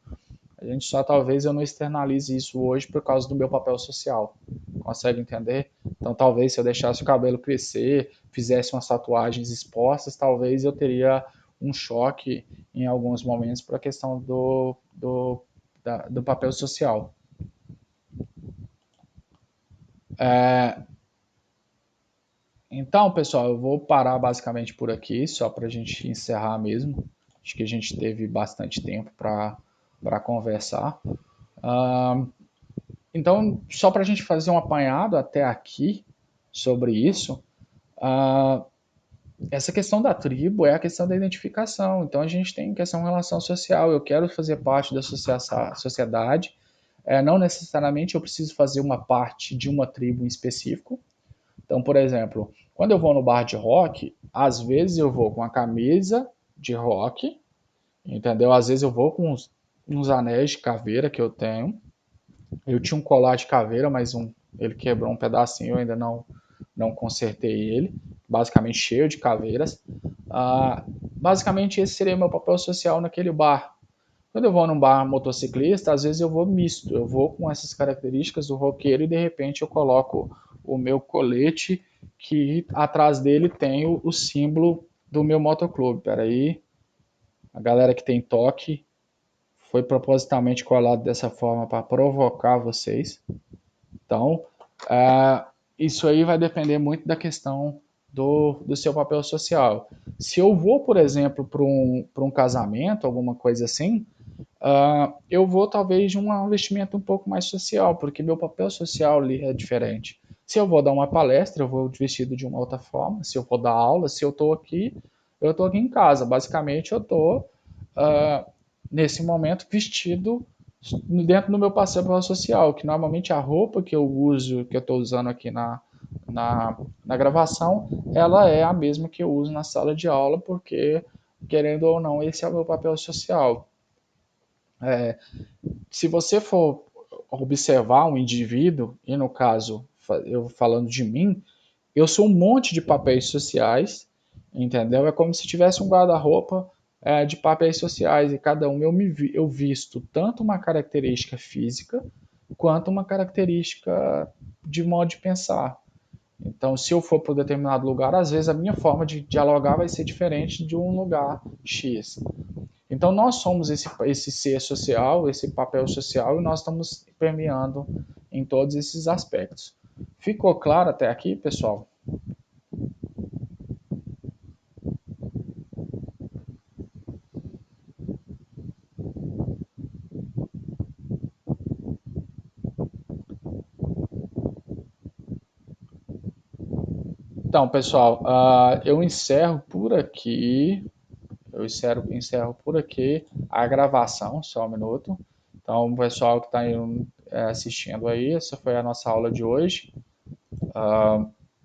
A gente só talvez eu não externalize isso hoje por causa do meu papel social. Consegue entender? Então talvez se eu deixasse o cabelo crescer, fizesse umas tatuagens expostas, talvez eu teria um choque em alguns momentos por a questão do papel social. Então, pessoal, eu vou parar basicamente por aqui, só para a gente encerrar mesmo. Acho que a gente teve bastante tempo para conversar. Uh, Então, só para a gente fazer um apanhado até aqui sobre isso, essa questão da tribo é a questão da identificação. Então, a gente tem questão de relação social. Eu quero fazer parte da sociedade, não necessariamente eu preciso fazer uma parte de uma tribo em específico. Então, por exemplo, quando eu vou no bar de rock, às vezes eu vou com a camisa de rock, entendeu? Às vezes eu vou com uns anéis de caveira que eu tenho. Eu tinha um colar de caveira, mas ele quebrou um pedacinho, eu ainda não consertei ele. Basicamente cheio de caveiras. Basicamente esse seria meu papel social naquele bar. Quando eu vou num bar motociclista, às vezes eu vou misto, eu vou com essas características do roqueiro e de repente eu coloco o meu colete que atrás dele tem o símbolo do meu motoclube. Peraí, a galera que tem toque foi propositalmente colado dessa forma para provocar vocês. Então, isso aí vai depender muito da questão do seu papel social. Se eu vou, por exemplo, para um casamento, alguma coisa assim, eu vou talvez de um vestimento um pouco mais social, porque meu papel social ali é diferente. Se eu vou dar uma palestra, eu vou vestido de uma outra forma. Se eu vou dar aula, se eu estou aqui em casa. Basicamente, eu estou nesse momento vestido dentro do meu papel social, que normalmente a roupa que eu uso, que eu estou usando aqui na gravação, ela é a mesma que eu uso na sala de aula, porque, querendo ou não, esse é o meu papel social. Se você for observar um indivíduo, e no caso, eu falando de mim, eu sou um monte de papéis sociais, entendeu? É como se tivesse um guarda-roupa de papéis sociais e cada um eu visto tanto uma característica física quanto uma característica de modo de pensar. Então, se eu for para um determinado lugar, às vezes a minha forma de dialogar vai ser diferente de um lugar X. Então, nós somos esse ser social, esse papel social, e nós estamos permeando em todos esses aspectos. Ficou claro até aqui, pessoal? Então, pessoal, eu encerro por aqui. Eu encerro por aqui a gravação, só um minuto. Então, o pessoal que está assistindo aí, essa foi a nossa aula de hoje.